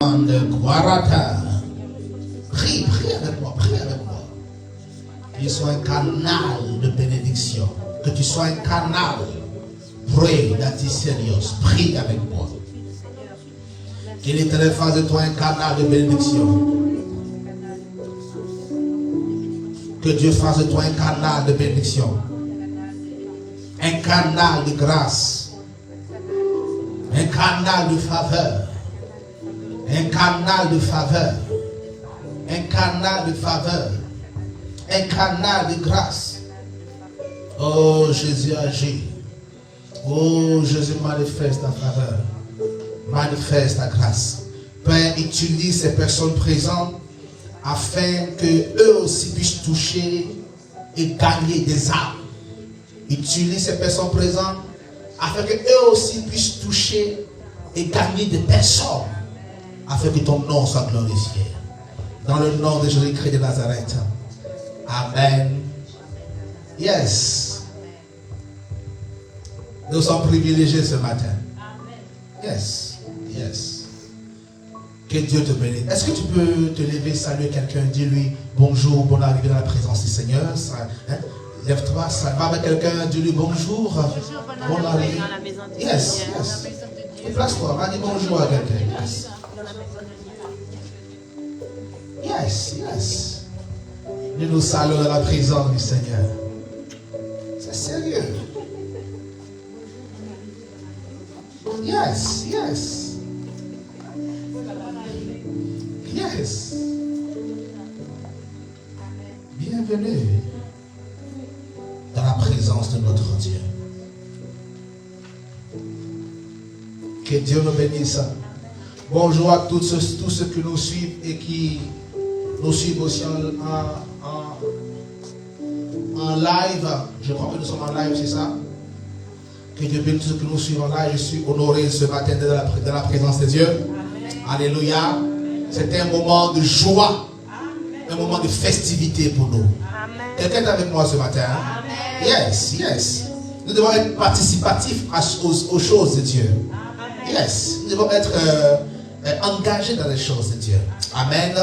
de Guarata. Prie avec moi, prie avec moi. Que tu sois un canal de bénédiction. Que tu sois un canal. Pray that is serious. Prie avec moi. Que l'Éternel fasse de toi un canal de bénédiction. Que Dieu fasse de toi un canal de bénédiction. Un canal de grâce. Un canal de faveur. Un canal de faveur. Un canal de faveur. Un canal de grâce. Oh, Jésus agit. Oh, Jésus manifeste ta faveur. Manifeste ta grâce. Père, utilise ces personnes présentes afin que eux aussi puissent toucher et gagner des âmes. Utilise ces personnes présentes afin que eux aussi puissent toucher et gagner des personnes, afin que ton nom soit glorifié. Dans le nom de Jésus-Christ de Nazareth. Amen. Yes. Nous sommes privilégiés ce matin. Yes. Yes. Que Dieu te bénisse. Est-ce que tu peux te lever, saluer quelqu'un, dis-lui bonjour, bonne arrivée dans la présence du Seigneur. Lève-toi, ça va avec quelqu'un, dis-lui bonjour. Bonne arrivée. Yes, yes. Place-toi, va dire bonjour à quelqu'un. Yes. Yes, yes. Nous saluons dans la présence du Seigneur. C'est sérieux. Yes, yes. Yes. Bienvenue dans la présence de notre Dieu. Que Dieu nous bénisse. Bonjour à tous ceux qui nous suivent et qui nous suivent aussi en live. Je crois que nous sommes en live, c'est ça? Que Dieu bénisse tous ceux qui nous suivent en live. Je suis honoré ce matin dans la présence de Dieu. Alléluia. C'est un moment de joie. Un moment de festivité pour nous. Quelqu'un est avec moi ce matin? Amen. Yes, yes. Nous devons être participatifs aux choses de Dieu. Yes. Nous devons être engagés dans les choses de Dieu. Amen.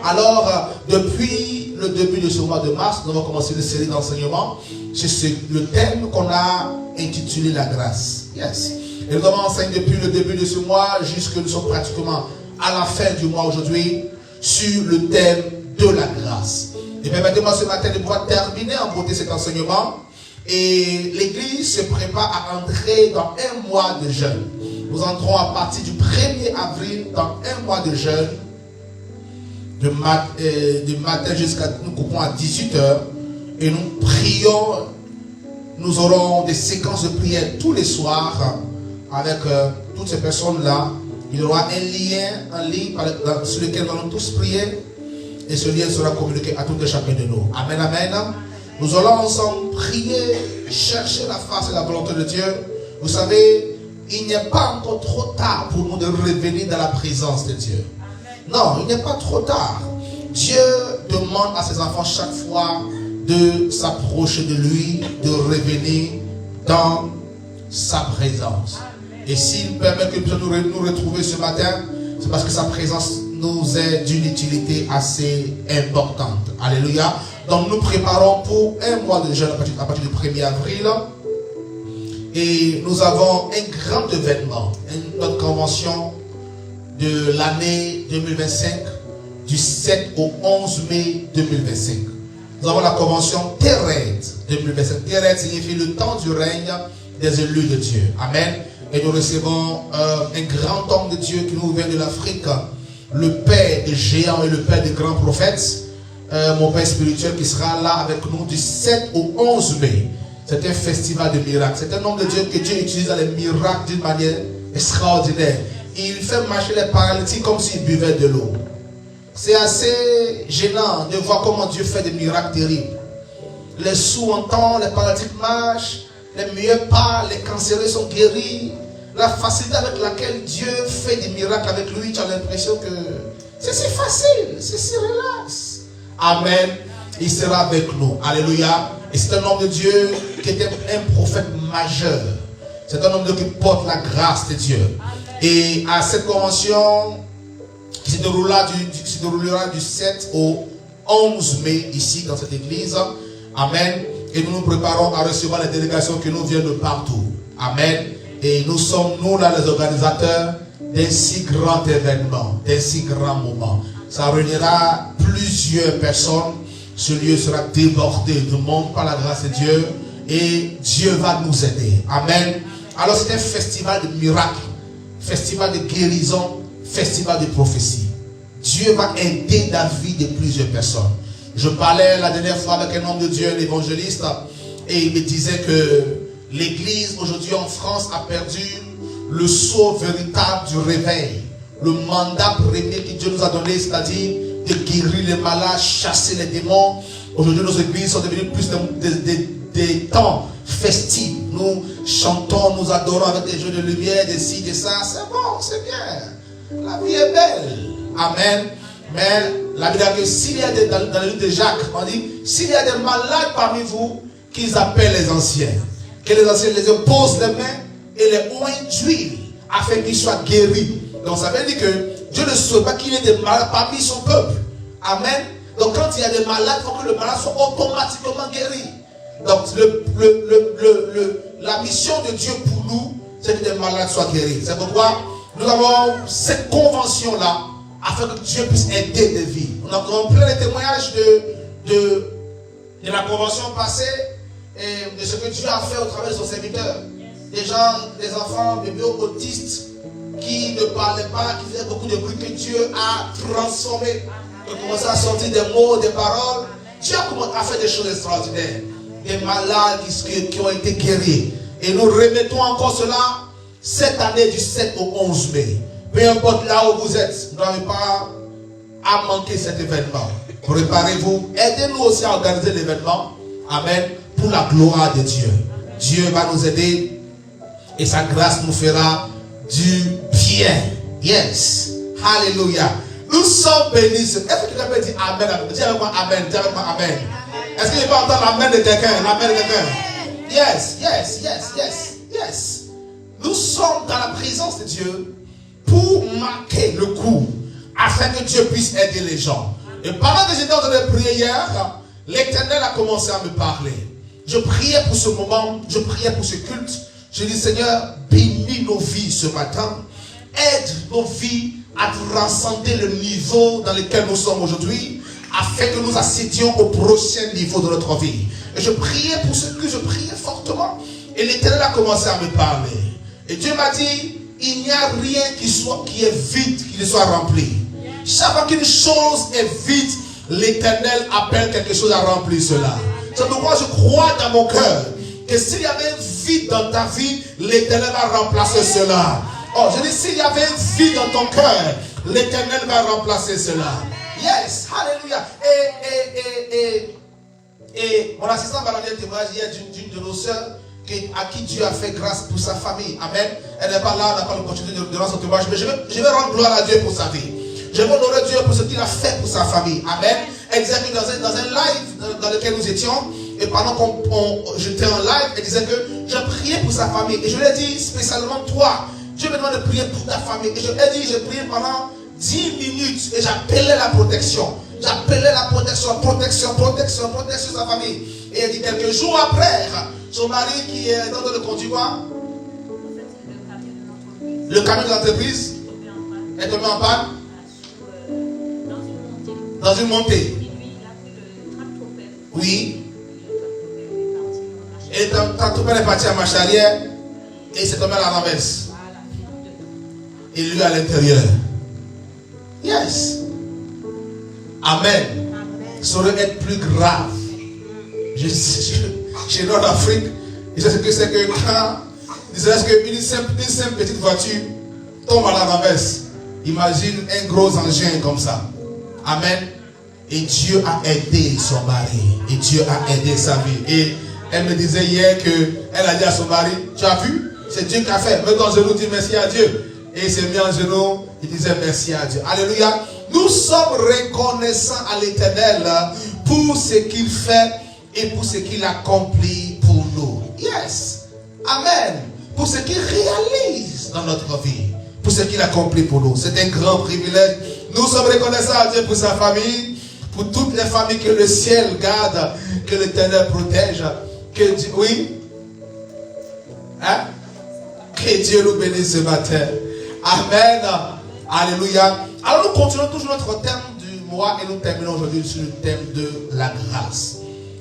Alors, depuis le début de ce mois de mars, nous avons commencé une série d'enseignements. C'est le thème qu'on a intitulé la grâce. Yes. Et nous avons enseigné depuis le début de ce mois jusque nous sommes pratiquement à la fin du mois aujourd'hui sur le thème de la grâce. Et permettez-moi ce matin de pouvoir terminer en beauté cet enseignement. Et l'Église se prépare à entrer dans un mois de jeûne. Nous entrons à partir du 1er avril dans un mois de jeûne. Du matin jusqu'à, nous coupons à 18h. Et nous prions. Nous aurons des séquences de prière tous les soirs avec toutes ces personnes-là. Il y aura un lien en ligne sur lequel nous allons tous prier. Et ce lien sera communiqué à tout et chacun de nous. Amen, amen. Nous allons ensemble prier, chercher la face et la volonté de Dieu. Vous savez, il n'est pas encore trop tard pour nous de revenir dans la présence de Dieu. Non, il n'est pas trop tard. Dieu demande à ses enfants chaque fois de s'approcher de lui, de revenir dans sa présence. Et s'il permet que nous puissions nous retrouver ce matin, c'est parce que sa présence nous est d'une utilité assez importante. Alléluia. Donc nous préparons pour un mois de jeûne à partir du 1er avril. Et nous avons un grand événement, notre convention de l'année 2025, du 7 au 11 mai 2025. Nous avons la convention Téred 2025. Téred signifie le temps du règne des élus de Dieu. Amen. Et nous recevons un grand homme de Dieu qui nous vient de l'Afrique, le père des géants et le père des grands prophètes, mon père spirituel qui sera là avec nous du 7 au 11 mai. C'est un festival de miracles. C'est un homme de Dieu que Dieu utilise dans les miracles d'une manière extraordinaire. Il fait marcher les paralytiques comme s'il buvait de l'eau. C'est assez gênant de voir comment Dieu fait des miracles terribles. Les sourds entendent, les paralytiques marchent, les muets parlent, les cancéreux sont guéris. La facilité avec laquelle Dieu fait des miracles avec lui, tu as l'impression que c'est si facile, c'est si relax. Amen. Il sera avec nous. Alléluia. Et c'est un homme de Dieu qui était un prophète majeur. C'est un homme de Dieu qui porte la grâce de Dieu. Et à cette convention, se déroulera du 7 au 11 mai ici dans cette église. Amen. Et nous nous préparons à recevoir les délégations qui nous viennent de partout. Amen. Et nous sommes, nous là, les organisateurs d'un si grand événement, d'un si grand moment. Ça réunira plusieurs personnes. Ce lieu sera débordé de monde par la grâce de Dieu. Et Dieu va nous aider. Amen. Alors c'est un festival de miracles, festival de guérison, festival de prophétie. Dieu va aider la vie de plusieurs personnes. Je parlais la dernière fois avec un homme de Dieu, un évangéliste, et il me disait que l'église aujourd'hui en France a perdu le sceau véritable du réveil. Le mandat premier que Dieu nous a donné, c'est-à-dire de guérir les malades, chasser les démons. Aujourd'hui, nos églises sont devenues plus des temps festifs. Nous chantons, nous adorons avec des jeux de lumière, des ci, des ça. C'est bon, c'est bien. La vie est belle. Amen. Mais la Bible dit que s'il y a dans le livre de Jacques, on dit, s'il y a des malades parmi vous, qu'ils appellent les anciens. Que les anciens les imposent les mains et les oignent d'huile afin qu'ils soient guéris. Donc ça veut dire que Dieu ne souhaite pas qu'il y ait des malades parmi son peuple. Amen. Donc quand il y a des malades, il faut que le malade soit automatiquement guéri. Donc la mission de Dieu pour nous, c'est que les malades soient guéris. C'est pourquoi nous avons cette convention-là, afin que Dieu puisse aider des vies. Nous avons plein de témoignages de la convention passée et de ce que Dieu a fait au travers de son serviteur. Des gens, des enfants, des bébés autistes qui ne parlaient pas, qui faisaient beaucoup de bruit, que Dieu a transformé, qui ont commencé à sortir des mots, des paroles. Dieu a fait des choses extraordinaires. Des malades qui ont été guéris. Et nous remettons encore cela cette année du 7 au 11 mai. Peu importe là où vous êtes, vous n'avez pas à manquer cet événement. Préparez-vous. Aidez-nous aussi à organiser l'événement. Amen. Pour la gloire de Dieu. Dieu va nous aider et sa grâce nous fera du bien. Yes. Alléluia. Nous sommes bénis. Est-ce que quelqu'un peut dire Amen? Dis avec moi Amen. Dis avec moi Amen. Est-ce que je peux entendre l'Amen de quelqu'un? L'Amen de quelqu'un? Yes, yes, yes, yes, yes. Nous sommes dans la présence de Dieu pour marquer le coup, afin que Dieu puisse aider les gens. Et pendant que j'étais en train de prier hier, l'Éternel a commencé à me parler. Je priais pour ce moment, je priais pour ce culte. Je dis, Seigneur, bénis nos vies ce matin. Aide nos vies à transcender le niveau dans lequel nous sommes aujourd'hui, afin que nous accédions au prochain niveau de notre vie. Et je priais pour ce que je priais fortement. Et l'Éternel a commencé à me parler. Et Dieu m'a dit, il n'y a rien qui est vide, qui ne soit rempli. Chaque fois qu'une chose est vide, l'Éternel appelle quelque chose à remplir cela. C'est pourquoi je crois dans mon cœur que s'il y avait un vide dans ta vie, l'Éternel va remplacer cela. Oh, je dis, s'il y avait un vide dans ton cœur, l'Éternel va remplacer cela. Yes, alléluia. Et mon assistant va donner un témoignage hier d'une de nos sœurs à qui Dieu a fait grâce pour sa famille. Amen. Elle n'est pas là, elle n'a pas le continuer de rendre son témoignage, mais je vais rendre gloire à Dieu pour sa vie. Je vais honorer Dieu pour ce qu'il a fait pour sa famille. Amen. Elle disait que dans un live dans lequel nous étions, et pendant j'étais en live, elle disait que je priais pour sa famille. Et je lui ai dit spécialement toi, Dieu me demande de prier pour ta famille. Et je lui ai dit, je priais pendant 10 minutes et j'appelais la protection. J'appelais la protection sur sa famille. Et elle dit quelques jours après, son mari qui est dans le conduit quoi? Le camion de l'entreprise est tombé en panne. Dans une montée. Oui. Et le tractopelle est parti à marche arrière et il s'est tombé à la renverse. Et lui à l'intérieur. Yes. Amen. Ça aurait été plus grave. Chez nous en Afrique, je sais ce que c'est que quand une simple petite voiture tombe à la renverse. Imagine un gros engin comme ça. Amen. Et Dieu a aidé son mari. Et Dieu a aidé sa vie. Et elle me disait hier qu'elle a dit à son mari, tu as vu? C'est Dieu qui a fait. Mets ton genou, dis merci à Dieu. Et il s'est mis en genou, il disait merci à Dieu. Alléluia. Nous sommes reconnaissants à l'Éternel pour ce qu'il fait et pour ce qu'il accomplit pour nous. Yes. Amen. Pour ce qu'il réalise dans notre vie. Pour ce qu'il accomplit pour nous. C'est un grand privilège. Nous sommes reconnaissants à Dieu pour sa famille, pour toutes les familles que le ciel garde, que l'Éternel protège. Que Dieu, oui? Hein? Que Dieu nous bénisse ce matin. Amen. Alléluia. Alors nous continuons toujours notre thème du mois et nous terminons aujourd'hui sur le thème de la grâce.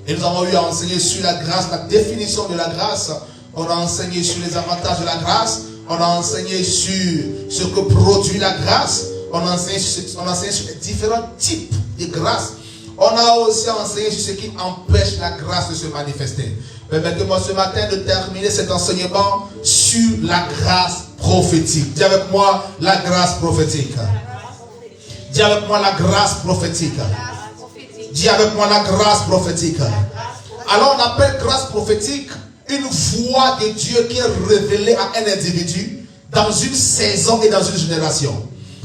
Et nous avons eu à enseigner sur la grâce, la définition de la grâce. On a enseigné sur les avantages de la grâce. On a enseigné sur ce que produit la grâce. On a enseigné sur les différents types de grâce. On a aussi enseigné sur ce qui empêche la grâce de se manifester. Permettez-moi ce matin de terminer cet enseignement sur la grâce prophétique. Dis avec moi la grâce prophétique. Dis avec moi la grâce prophétique. Dis avec moi la grâce prophétique. Alors on appelle grâce prophétique une voix de Dieu qui est révélée à un individu dans une saison et dans une génération.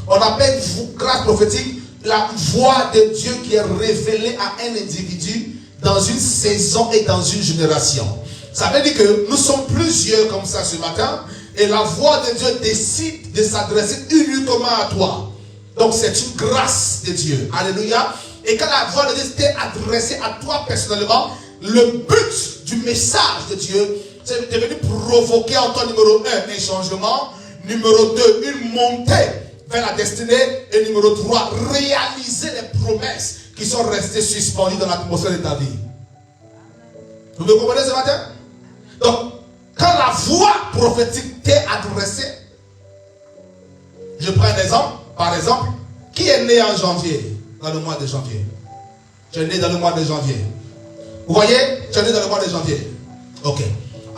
On appelle grâce prophétique la voix de Dieu qui est révélée à un individu dans une saison et dans une génération. Ça veut dire que nous sommes plusieurs comme ça ce matin et la voix de Dieu décide de s'adresser uniquement à toi. Donc c'est une grâce de Dieu. Alléluia. Et quand la voix de Dieu t'est adressée à toi personnellement, le but du message de Dieu, c'est de venir provoquer en toi, numéro 1, un changement, numéro 2, une montée vers la destinée, et numéro 3, réaliser les promesses qui sont restées suspendues dans l'atmosphère de ta vie. Vous me comprenez ce matin? Donc, quand la voix prophétique t'est adressée, je prends un exemple, par exemple, qui est né en janvier, dans le mois de janvier? Tu es né dans le mois de janvier. Vous voyez, tu es né dans le mois de janvier. Ok.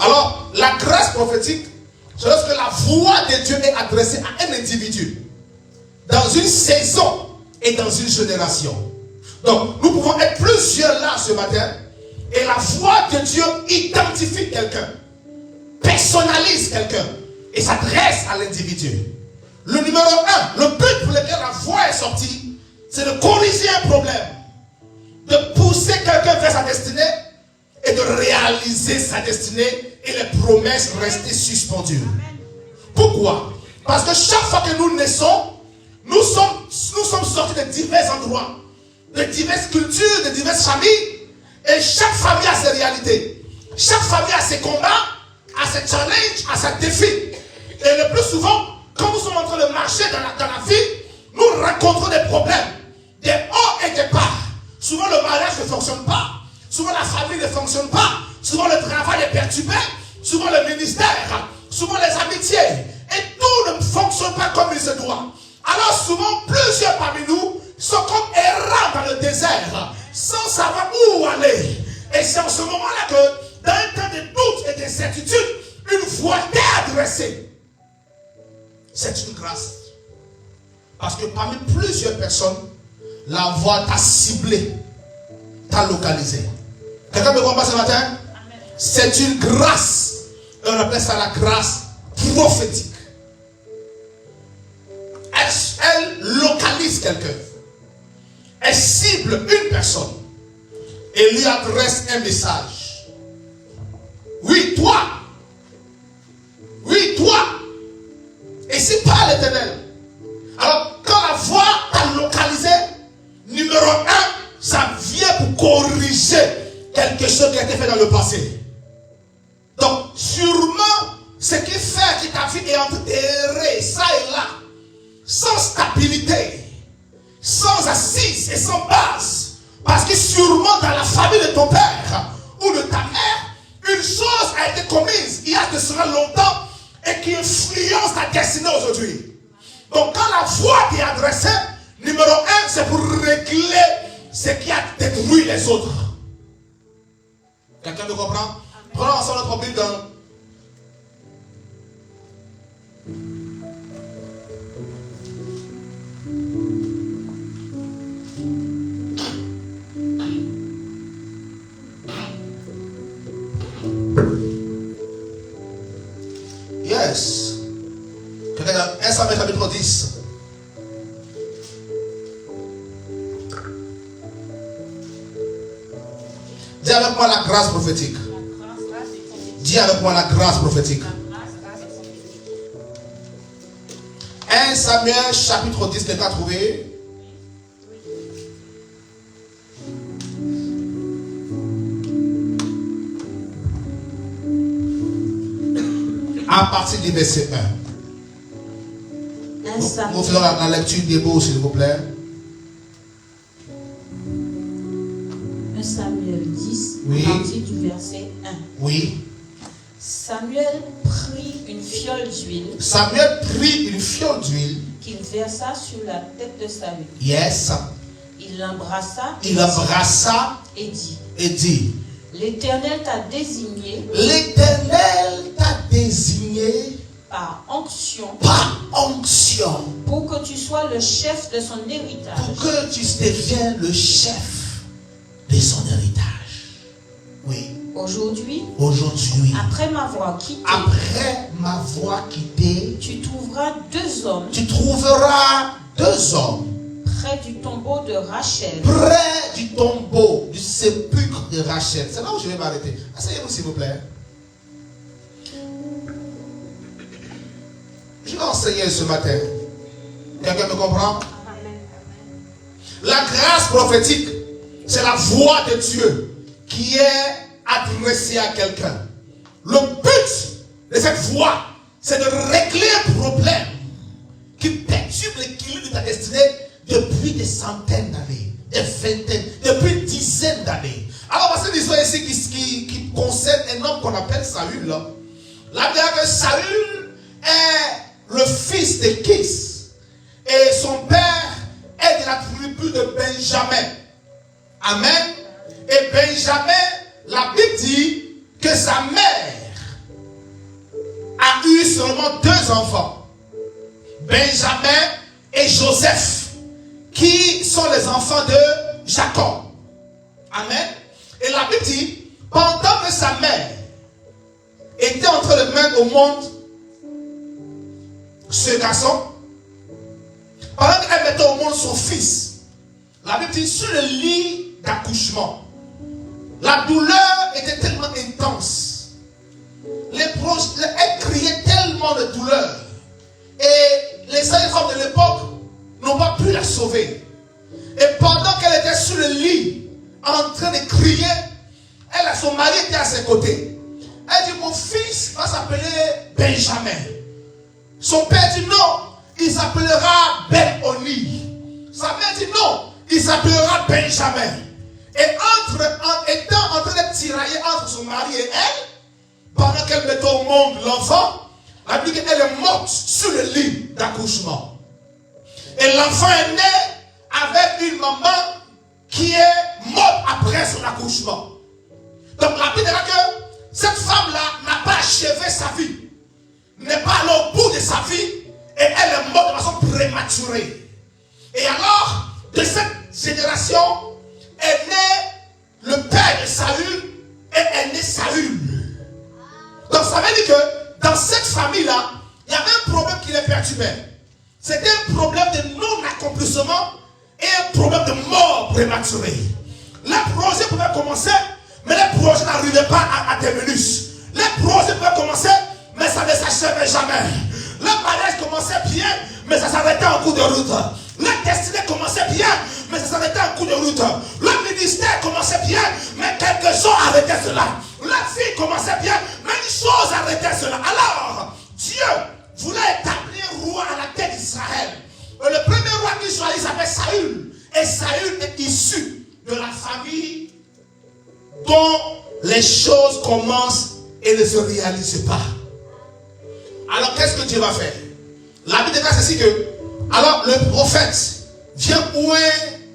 Alors, la grâce prophétique, c'est lorsque la voix de Dieu est adressée à un individu, dans une saison et dans une génération. Donc, nous pouvons être plusieurs là ce matin, et la voix de Dieu identifie quelqu'un, personnalise quelqu'un, et s'adresse à l'individu. Le numéro 1, le but pour lequel la voix est sortie, c'est de corriger un problème, de pousser quelqu'un vers sa destinée et de réaliser sa destinée et les promesses restées suspendues. Pourquoi? Parce que chaque fois que nous naissons, nous sommes sortis de divers endroits, de diverses cultures, de diverses familles, et chaque famille a ses réalités. Chaque famille a ses combats, a ses challenges, a ses défis. Et le plus souvent, quand nous sommes en train de marcher dans la vie, nous rencontrons des problèmes, des hauts et des bas. Souvent le mariage ne fonctionne pas, souvent la famille ne fonctionne pas, souvent le travail est perturbé, souvent le ministère, souvent les amitiés, et tout ne fonctionne pas comme il se doit. Alors souvent plusieurs parmi nous sont comme errants dans le désert, sans savoir où aller. Et c'est en ce moment-là que, dans un temps de doute et d'incertitude, une voix t'est adressée. C'est une grâce. Parce que parmi plusieurs personnes, la voix t'a ciblé, t'a localisé. Quelqu'un me comprend ce matin? C'est une grâce. Et on appelle ça la grâce prophétique. Elle localise quelqu'un. Elle cible une personne et lui adresse un message. Oui, toi. Oui, toi. Et c'est pas l'Éternel. Alors, quand la voix t'a localisé, numéro 1, ça vient pour corriger quelque chose qui a été fait dans le passé. Donc, sûrement, ce qui fait que ta vie est en train d'errer, ça et là, sans stabilité, sans assise et sans base. Parce que sûrement dans la famille de ton père ou de ta mère, une chose a été commise il y a de cela longtemps et qui influence ta destinée aujourd'hui. Donc quand la voix t'est adressée, numéro 1, c'est pour régler ce qui a détruit les autres. Quelqu'un me comprend? Prenons ensemble notre Bible dans Yes. 1 Samuel chapitre 10. Dis avec moi la grâce prophétique. Dis avec moi la grâce prophétique. 1 Samuel chapitre 10, quelqu'un a trouvé? à partir du verset 1. Nous faisons la lecture des mots, s'il vous plaît. 1 Samuel 10, oui. à partir du verset 1. Oui. Samuel prit une fiole d'huile. Samuel prit une fiole d'huile. Qu'il versa sur la tête de Saül. Yes. Il l'embrassa. Il l'embrassa. Et dit. Et dit. L'Éternel t'a désigné. L'Éternel t'a désigné. Par onction. Par onction. Pour que tu sois le chef de son héritage. Pour que tu deviennes le chef de son héritage. Oui. Aujourd'hui, après m'avoir quitté, tu trouveras deux hommes près du tombeau de Rachel. Près du tombeau, du sépulcre de Rachel. C'est là où je vais m'arrêter. Asseyez-vous s'il vous plaît. Je vais enseigner ce matin. Quelqu'un me comprend? La grâce prophétique, c'est la voix de Dieu qui est adressée à quelqu'un. Le but de cette voix, c'est de régler un problème qui perturbe l'équilibre de ta destinée depuis des centaines d'années, des vingtaines, depuis une dizaine d'années. Alors, voici une histoire ici qui concerne un homme qu'on appelle Saül. La Bible dit que Saül est le fils de Kis et son père est de la tribu de Benjamin. Amen. Et Benjamin, la Bible dit que sa mère a eu seulement deux enfants, Benjamin et Joseph, qui sont les enfants de Jacob. Amen. Et la Bible dit, pendant que sa mère était en train de mettre au monde ce garçon, pendant qu'elle mettait au monde son fils, la Bible dit, sur le lit d'accouchement, la douleur était tellement intense. Elle criait tellement de douleur. Et les femmes de l'époque n'ont pas pu la sauver. Et pendant qu'elle était sur le lit, en train de crier, son mari était à ses côtés. Elle dit, mon fils va s'appeler Benjamin. Son père dit non, il s'appellera Ben-Oni. Sa mère dit non, il s'appellera Benjamin. Et étant en train de tirailler entre son mari et elle, pendant qu'elle mettait au monde l'enfant, la Bible dit qu'elle est morte sur le lit d'accouchement. Et l'enfant est né avec une maman qui est morte après son accouchement. Donc la Bible dit que cette femme-là n'a pas achevé sa vie, n'est pas allée au bout de sa vie, et elle est morte de façon prématurée. Et alors, de cette génération, est né le père de Saül et est né Saül. Donc ça veut dire que dans cette famille-là, il y avait un problème qui les perturbait. C'était un problème de non-accomplissement et un problème de mort prématurée. Les projets pouvaient commencer, mais les projets n'arrivaient pas à terminus. Les projets pouvaient commencer, mais ça ne s'achevait jamais. Le mariage commençait bien, mais ça s'arrêtait en cours de route. La destinée commençait bien, mais ça s'arrêtait en cours de route. Le ministère commençait bien, mais quelque chose arrêtait cela. La fille commençait bien, mais une chose arrêtait cela. Alors, Dieu voulait établir un roi à la tête d'Israël. Le premier roi d'Israël s'appelle Saül. Et Saül est issu de la famille dont les choses commencent et ne se réalisent pas. Alors qu'est-ce que Dieu va faire? La Bible déclare ceci que, alors le prophète vient ouer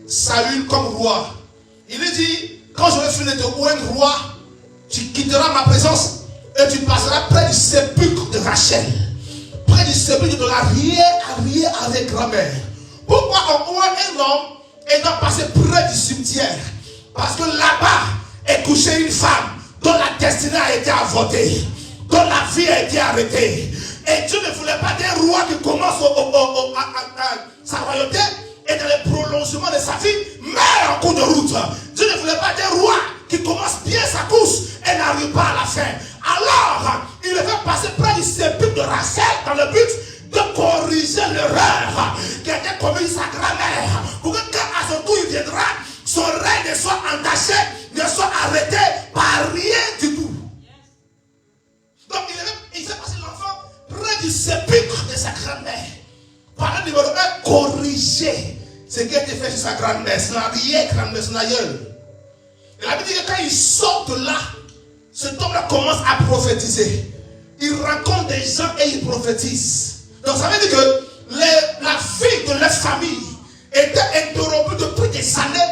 Saül comme roi. Il lui dit, quand j'aurai fini de ouer roi, tu quitteras ma présence et tu passeras près du sépulcre de Rachel. Près du sépulcre de l'arrière avec grand-mère. Pourquoi on ouait un homme et doit passer près du cimetière? Parce que là-bas est couchée une femme dont la destinée a été avortée, dont la vie a été arrêtée. Et Dieu ne voulait pas d'un roi qui commence sa royauté et dans le prolongement de sa vie meurt en cours de route. Dieu ne voulait pas d'un roi qui commence bien sa course et n'arrive pas à la fin. Alors, il le fait passer près du sépulcre de Rachel dans le but de corriger l'erreur qui a été commise sa grand-mère. Pour que quand à son tour il viendra, son règne ne soit entaché, ne soit arrêté par rien du tout. Donc il fait passer l'enfant corriger ce qui a été fait sur sa grand-mère, son arrière-grand-mère, son aïeul. Et la Bible dit que quand il sort de là, cet homme-là commence à prophétiser. Il rencontre des gens et il prophétise. Donc ça veut dire que la vie de leur famille était interrompue depuis des années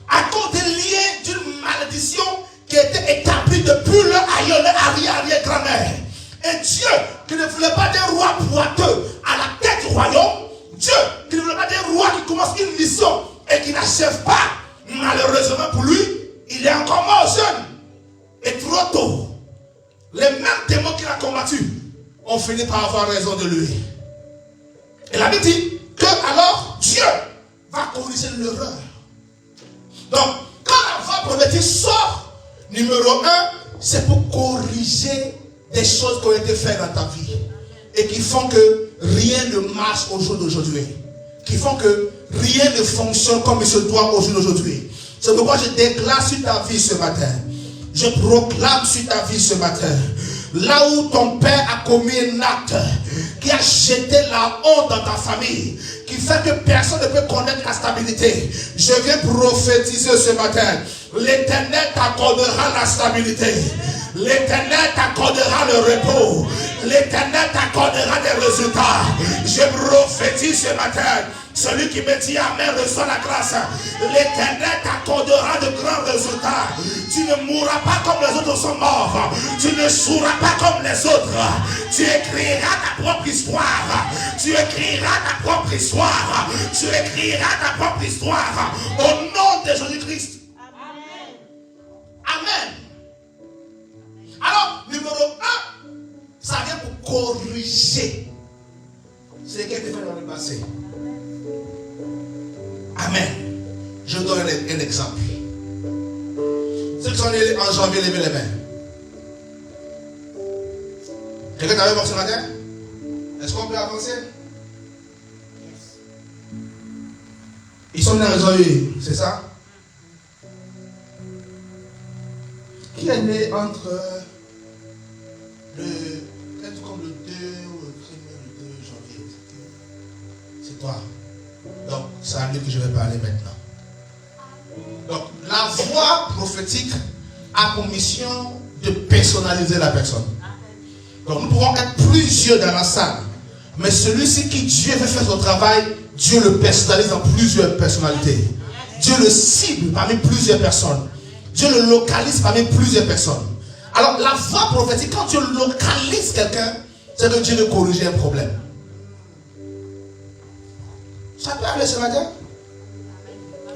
à cause des liens d'une malédiction qui était établie depuis leur aïeul, leur arrière-grand-mère. Et Dieu, qui ne voulait pas des rois boiteux à la tête du royaume, Dieu, qui ne voulait pas des rois qui commencent une mission et qui n'achèvent pas, malheureusement pour lui, il est encore mort jeune. Et trop tôt, les mêmes démons qu'il a combattus ont fini par avoir raison de lui. Et la Bible dit que alors Dieu va corriger l'erreur. Donc, quand la voix prophétique sort, numéro 1, c'est pour corriger des choses qui ont été faites dans ta vie et qui font que rien ne marche au jour d'aujourd'hui, qui font que rien ne fonctionne comme il se doit au jour d'aujourd'hui. C'est pourquoi je déclare sur ta vie ce matin, je proclame sur ta vie ce matin, là où ton père a commis un acte qui a jeté la honte dans ta famille, qui fait que personne ne peut connaître la stabilité, je vais prophétiser ce matin. L'Éternel t'accordera la stabilité. L'Éternel t'accordera le repos. L'Éternel t'accordera des résultats. Je prophétise ce matin. Celui qui me dit Amen reçoit la grâce. L'Éternel t'accordera de grands résultats. Tu ne mourras pas comme les autres sont morts. Tu ne souras pas comme les autres. Tu écriras ta propre histoire. Tu écriras ta propre histoire. Tu écriras ta propre histoire. Au nom de Jésus-Christ. Amen. Alors, numéro 1, ça vient pour corriger ce qui a été fait dans le passé. Amen. Je donne un exemple. Ceux qui sont nés en janvier, levez les mains. Quelqu'un qui avait mort ce matin? Est-ce qu'on peut avancer? Ils sont nés en janvier, c'est ça? Qui est né entre peut-être comme le 2 ou le 2 janvier? C'est toi. Donc, c'est à lui que je vais parler maintenant. Donc, la voix prophétique a pour mission de personnaliser la personne. Donc, nous pouvons être plusieurs dans la salle. Mais celui-ci qui Dieu veut faire son travail, Dieu le personnalise en plusieurs personnalités. Dieu le cible parmi plusieurs personnes. Dieu le localise parmi plusieurs personnes. Alors, la voix prophétique, quand Dieu localise quelqu'un, c'est que Dieu veut corriger un problème. Ça peut aller ce matin?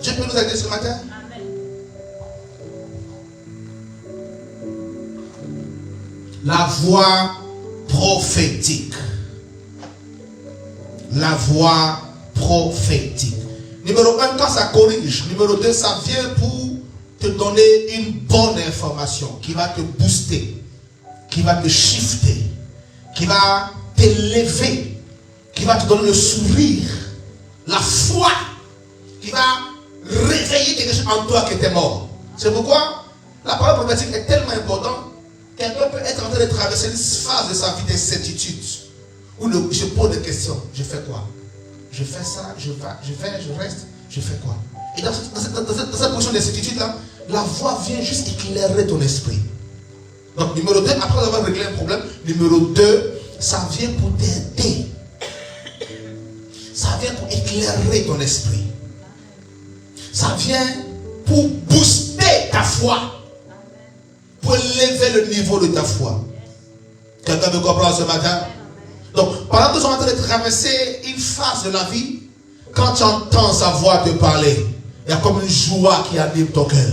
Dieu peut nous aider ce matin? La voix prophétique. La voix prophétique. Numéro 1, quand ça corrige. Numéro 2, ça vient pour te donner une bonne information qui va te booster, qui va te shifter, qui va t'élever, qui va te donner le sourire, la foi, qui va réveiller quelque chose en toi qui était mort. C'est pourquoi la parole prophétique est tellement importante. Quelqu'un peut être en train de traverser une phase de sa vie d'incertitude où je pose des questions. Je fais quoi? Je fais ça, je reste, je fais quoi? Et dans cette position d'incertitude-là, la voix vient juste éclairer ton esprit. Donc, numéro 2, après avoir réglé un problème, numéro 2, ça vient pour t'aider. Ça vient pour éclairer ton esprit. Ça vient pour booster ta foi. Pour élever le niveau de ta foi. Quelqu'un me comprend ce matin? Donc, pendant que nous sommes en train de traverser une phase de la vie, quand tu entends sa voix te parler, il y a comme une joie qui anime ton cœur.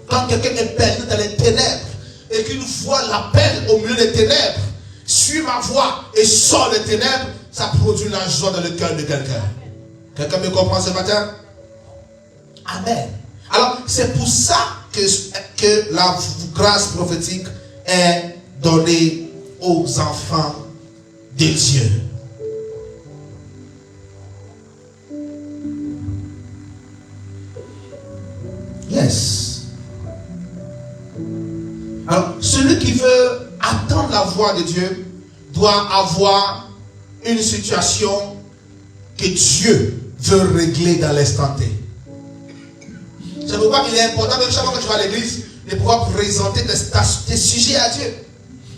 Quand quelqu'un est perdu dans les ténèbres et qu'une voix l'appelle au milieu des ténèbres, suis ma voix et sors des ténèbres, ça produit la joie dans le cœur de quelqu'un. Quelqu'un me comprend ce matin? Amen. Alors, c'est pour ça que la grâce prophétique est donnée aux enfants de Dieu. Yes. Alors, celui qui veut attendre la voix de Dieu doit avoir une situation que Dieu veut régler dans l'instant T. C'est pourquoi il est important que chaque fois que tu vas à l'église, de pouvoir présenter tes sujets à Dieu.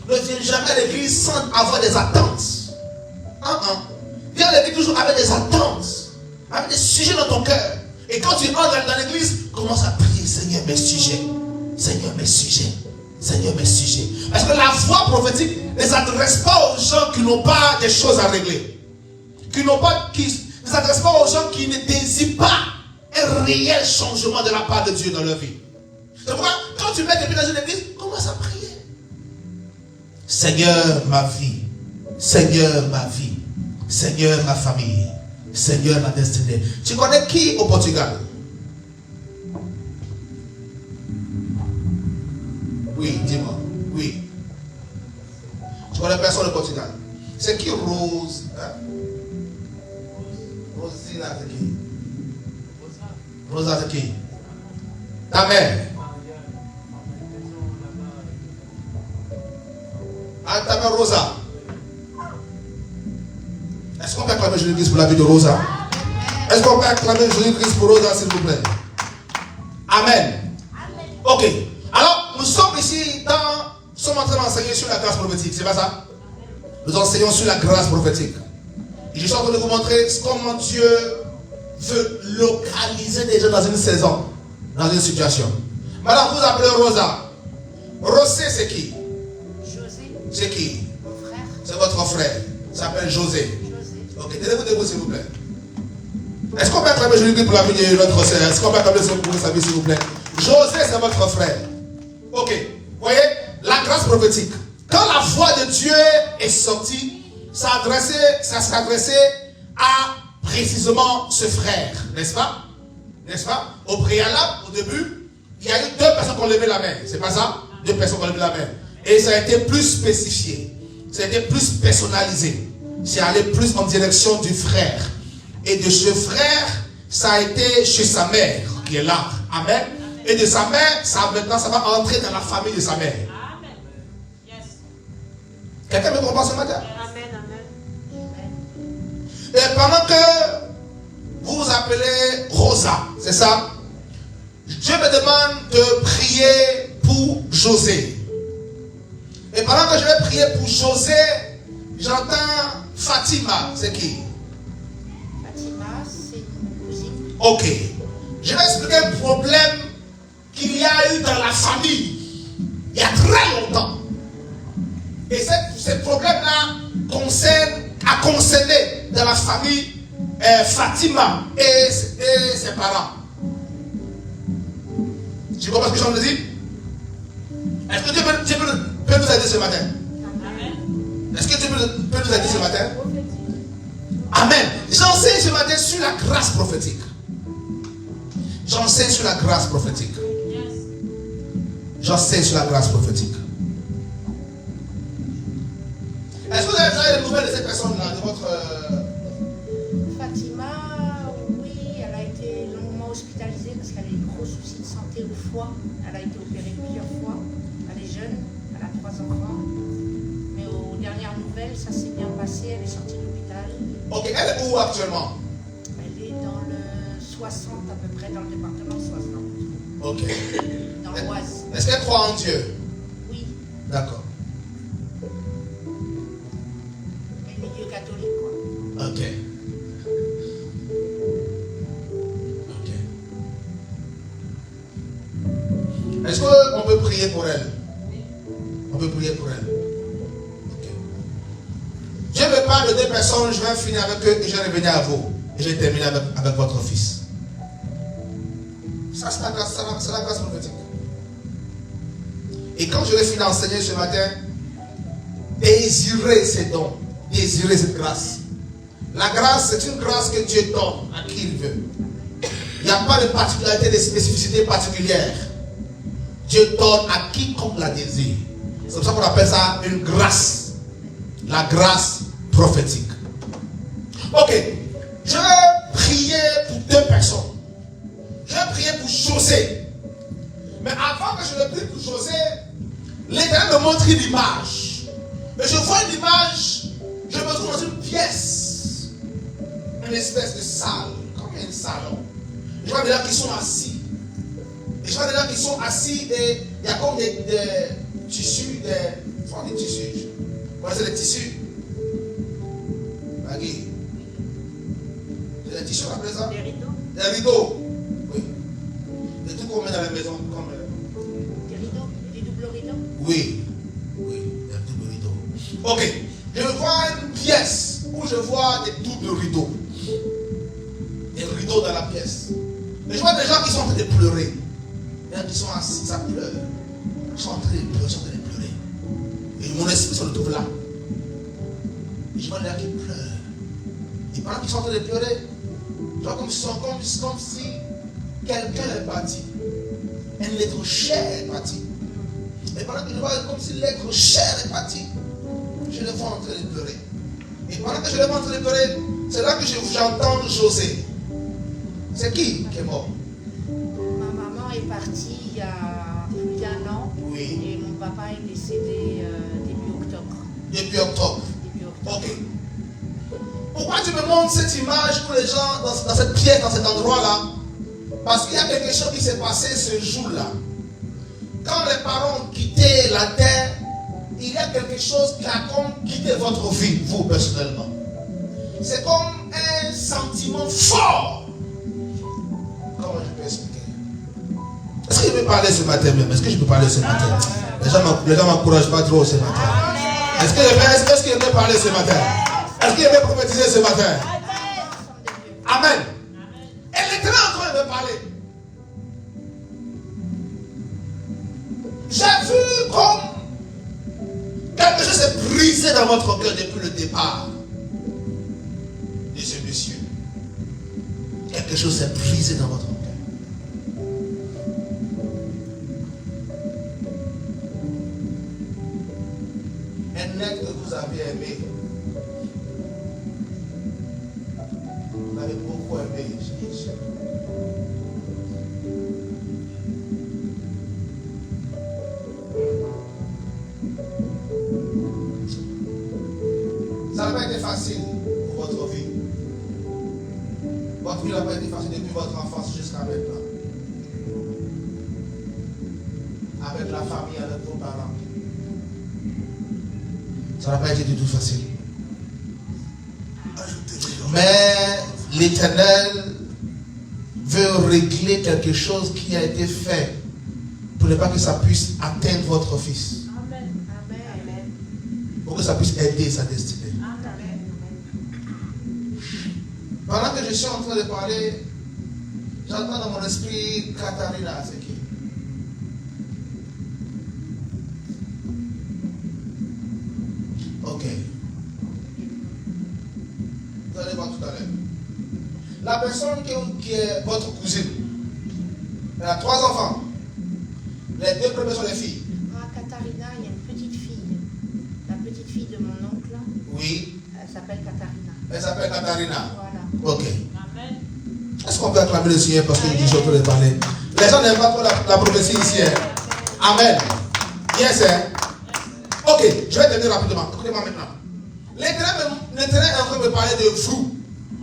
Ne viens jamais à l'église sans avoir des attentes. Viens à l'église toujours avec des attentes, avec des sujets dans ton cœur. Et quand tu entres dans l'église, commence à prier, Seigneur, mes sujets. Seigneur, mes sujets. Seigneur, mes sujets. Parce que la voix prophétique ne s'adresse pas aux gens qui n'ont pas des choses à régler. Qui ne s'adresse pas aux gens qui ne désirent pas un réel changement de la part de Dieu dans leur vie. C'est pourquoi, quand tu mets quelqu'un dans une église, commence à prier. Seigneur, ma vie. Seigneur, ma vie. Seigneur, ma famille. Seigneur, ma destinée. Tu connais qui au Portugal? Oui, dis-moi. Oui. Tu connais personne au Portugal? C'est qui Rose? Hein? Rosina, c'est qui? Rosa, c'est qui? Ta mère? Ah, ta mère Rosa. Est-ce qu'on peut acclamer Jésus-Christ pour la vie de Rosa? Est-ce qu'on peut acclamer Jésus-Christ pour Rosa, s'il vous plaît? Amen. Ok. Alors, nous sommes ici nous sommes en train d'enseigner sur la grâce prophétique, c'est pas ça? Nous enseignons sur la grâce prophétique. Et je suis en train de vous montrer comment Dieu veut localiser des gens dans une saison, dans une situation. Madame, vous appelez Rosa. Rosé, c'est qui? José. C'est qui? Mon frère. C'est votre frère. Il s'appelle José. José. Ok, tenez-vous debout, s'il vous plaît. Est-ce qu'on peut acclamer Jésus-Christ pour la vie de notre sœur? Est-ce qu'on peut acclamer pour sa vie, s'il vous plaît? José, c'est votre frère. Ok, vous voyez, la grâce prophétique. Quand la voix de Dieu est sortie, ça s'adressait à précisément ce frère, n'est-ce pas? N'est-ce pas? Au préalable, au début, il y a eu 2 personnes qui ont levé la main. C'est pas ça? 2 personnes qui ont levé la main. Et ça a été plus spécifié. Ça a été plus personnalisé. C'est allé plus en direction du frère. Et de ce frère, ça a été chez sa mère, qui est là. Amen. Et de sa mère, maintenant, ça va entrer dans la famille de sa mère. Amen. Yes. Quelqu'un me comprend ce matin? Amen, amen. Et pendant que vous vous appelez Rosa, c'est ça? Dieu me demande de prier pour José. Et pendant que je vais prier pour José, j'entends Fatima. C'est qui? Fatima, c'est une cousine. Ok. Je vais expliquer un problème qu'il y a eu dans la famille il y a très longtemps. Et ce problème-là a concerné dans la famille Fatima et ses parents. Tu comprends ce que je viens de dire? Est-ce que Dieu peut nous aider ce matin? Amen. Est-ce que Dieu peut nous aider ce matin? Amen. J'enseigne ce matin sur la grâce prophétique. J'enseigne sur la grâce prophétique. Yes. J'enseigne sur la grâce prophétique. Est-ce que vous avez des nouvelles de cette personne-là, de votre... Fatima, oui, elle a été longuement hospitalisée parce qu'elle a eu de gros soucis de santé au foie. Elle a été opérée plusieurs fois. Elle est jeune, elle a 3 enfants. Mais aux dernières nouvelles, ça s'est bien passé. Elle est sortie de l'hôpital. Ok, elle est où actuellement? Elle est dans le 60 à peu près, dans le département 60. Ok. Dans l'Oise. Est-ce qu'elle croit en Dieu? Oui, D'accord. mais milieu catholique, quoi. Ok. Ok. Est-ce qu'on peut prier pour elle? On peut prier pour elle. Ok. Je me parle de 2 personnes, je vais finir avec eux et je vais revenir à vous. Et je vais terminer avec votre fils. Ça, c'est la grâce prophétique. Et quand je vais finir d'enseigner ce matin, désirez ces dons, désirez cette grâce. La grâce, c'est une grâce que Dieu donne à qui il veut. Il n'y a pas de particularité, de spécificité particulière. Dieu donne à quiconque la désire. C'est pour ça qu'on appelle ça une grâce. La grâce prophétique. Ok. Je vais prier pour 2 personnes. Je vais prier pour José. Mais avant que je ne prie pour José, l'Éternel me montre une image. Mais je vois une image, je me trouve dans une pièce. Une espèce de salle. salon. Je vois des gens qui sont assis. Et je vois des gens qui sont assis et il y a comme des tissus, des tissus. Vous connaissez les tissus? Magui. C'est des tissus à présent? Des rideaux. Des rideaux. Oui. Des trucs qu'on met dans la maison. Comme, Des rideaux. Des doubles rideaux. oui. Oui, des doubles rideaux. Ok. Je vois une pièce où je vois des doubles rideaux. Des rideaux dans la pièce. Et je vois des gens qui sont en train de pleurer. Des gens qui sont assis, ça pleure. Ils sont en train de pleurer, ils sont en train de pleurer. Et mon esprit se retrouve là. Et je vois des gens qui pleurent. Et pendant qu'ils sont en train de pleurer, je vois comme si quelqu'un est parti. Un être cher est parti. Et pendant que je vois comme si l'être cher est parti, je le vois en train de pleurer. Et pendant que je le vois en train de pleurer, c'est là que j'entends José. C'est qui est mort? Ma maman est partie il y a plus d'1 an. Oui. Et mon papa est décédé début octobre. Depuis octobre. Début octobre. Ok. Pourquoi tu me montres cette image pour les gens dans cette pièce, dans cet endroit-là? Parce qu'il y a quelque chose qui s'est passé ce jour-là. Quand les parents ont quitté la terre, il y a quelque chose qui a comme quitté votre vie, vous personnellement. C'est comme un sentiment fort. Comment je peux expliquer? Est-ce que je peux parler ce matin même? Est-ce que je peux parler ce matin? Les gens ne m'encouragent pas trop ce matin. Est-ce que je peux parler ce matin? Est-ce que je peux prophétiser ce matin? Amen. Elle était là en train de me parler. J'ai vu comme quelque chose s'est brisé dans votre cœur depuis le départ de ce monsieur. Quelque chose s'est brisé dans votre cœur. Un être que vous avez aimé. Vous avez beaucoup aimé Jésus. Ça n'a pas été facile pour votre vie. Votre vie n'a pas été facile depuis votre enfance jusqu'à maintenant. Avec la famille, avec vos parents. Ça n'a pas été du tout facile. Mais l'Éternel veut régler quelque chose qui a été fait pour ne pas que ça puisse atteindre votre fils. Amen. Amen. Pour que ça puisse aider sa destinée. Pendant que je suis en train de parler, j'entends dans mon esprit Katharina, c'est qui? Ok. Vous allez voir tout à l'heure. La personne qui est votre cousine, elle a 3 enfants. Les 2 premiers sont les filles. Ah, Katharina, il y a une petite fille. La petite fille de mon oncle. Oui. Elle s'appelle Katharina. Elle s'appelle Katharina. Voilà. Ok. Amen. Est-ce qu'on peut acclamer le Seigneur parce que je suis en train de parler? Les gens n'aiment pas trop la prophétie ici. Hein? Amen. Yes, hein? Ok, je vais terminer rapidement. Écoutez-moi maintenant. L'Éternel est en train de me parler de vous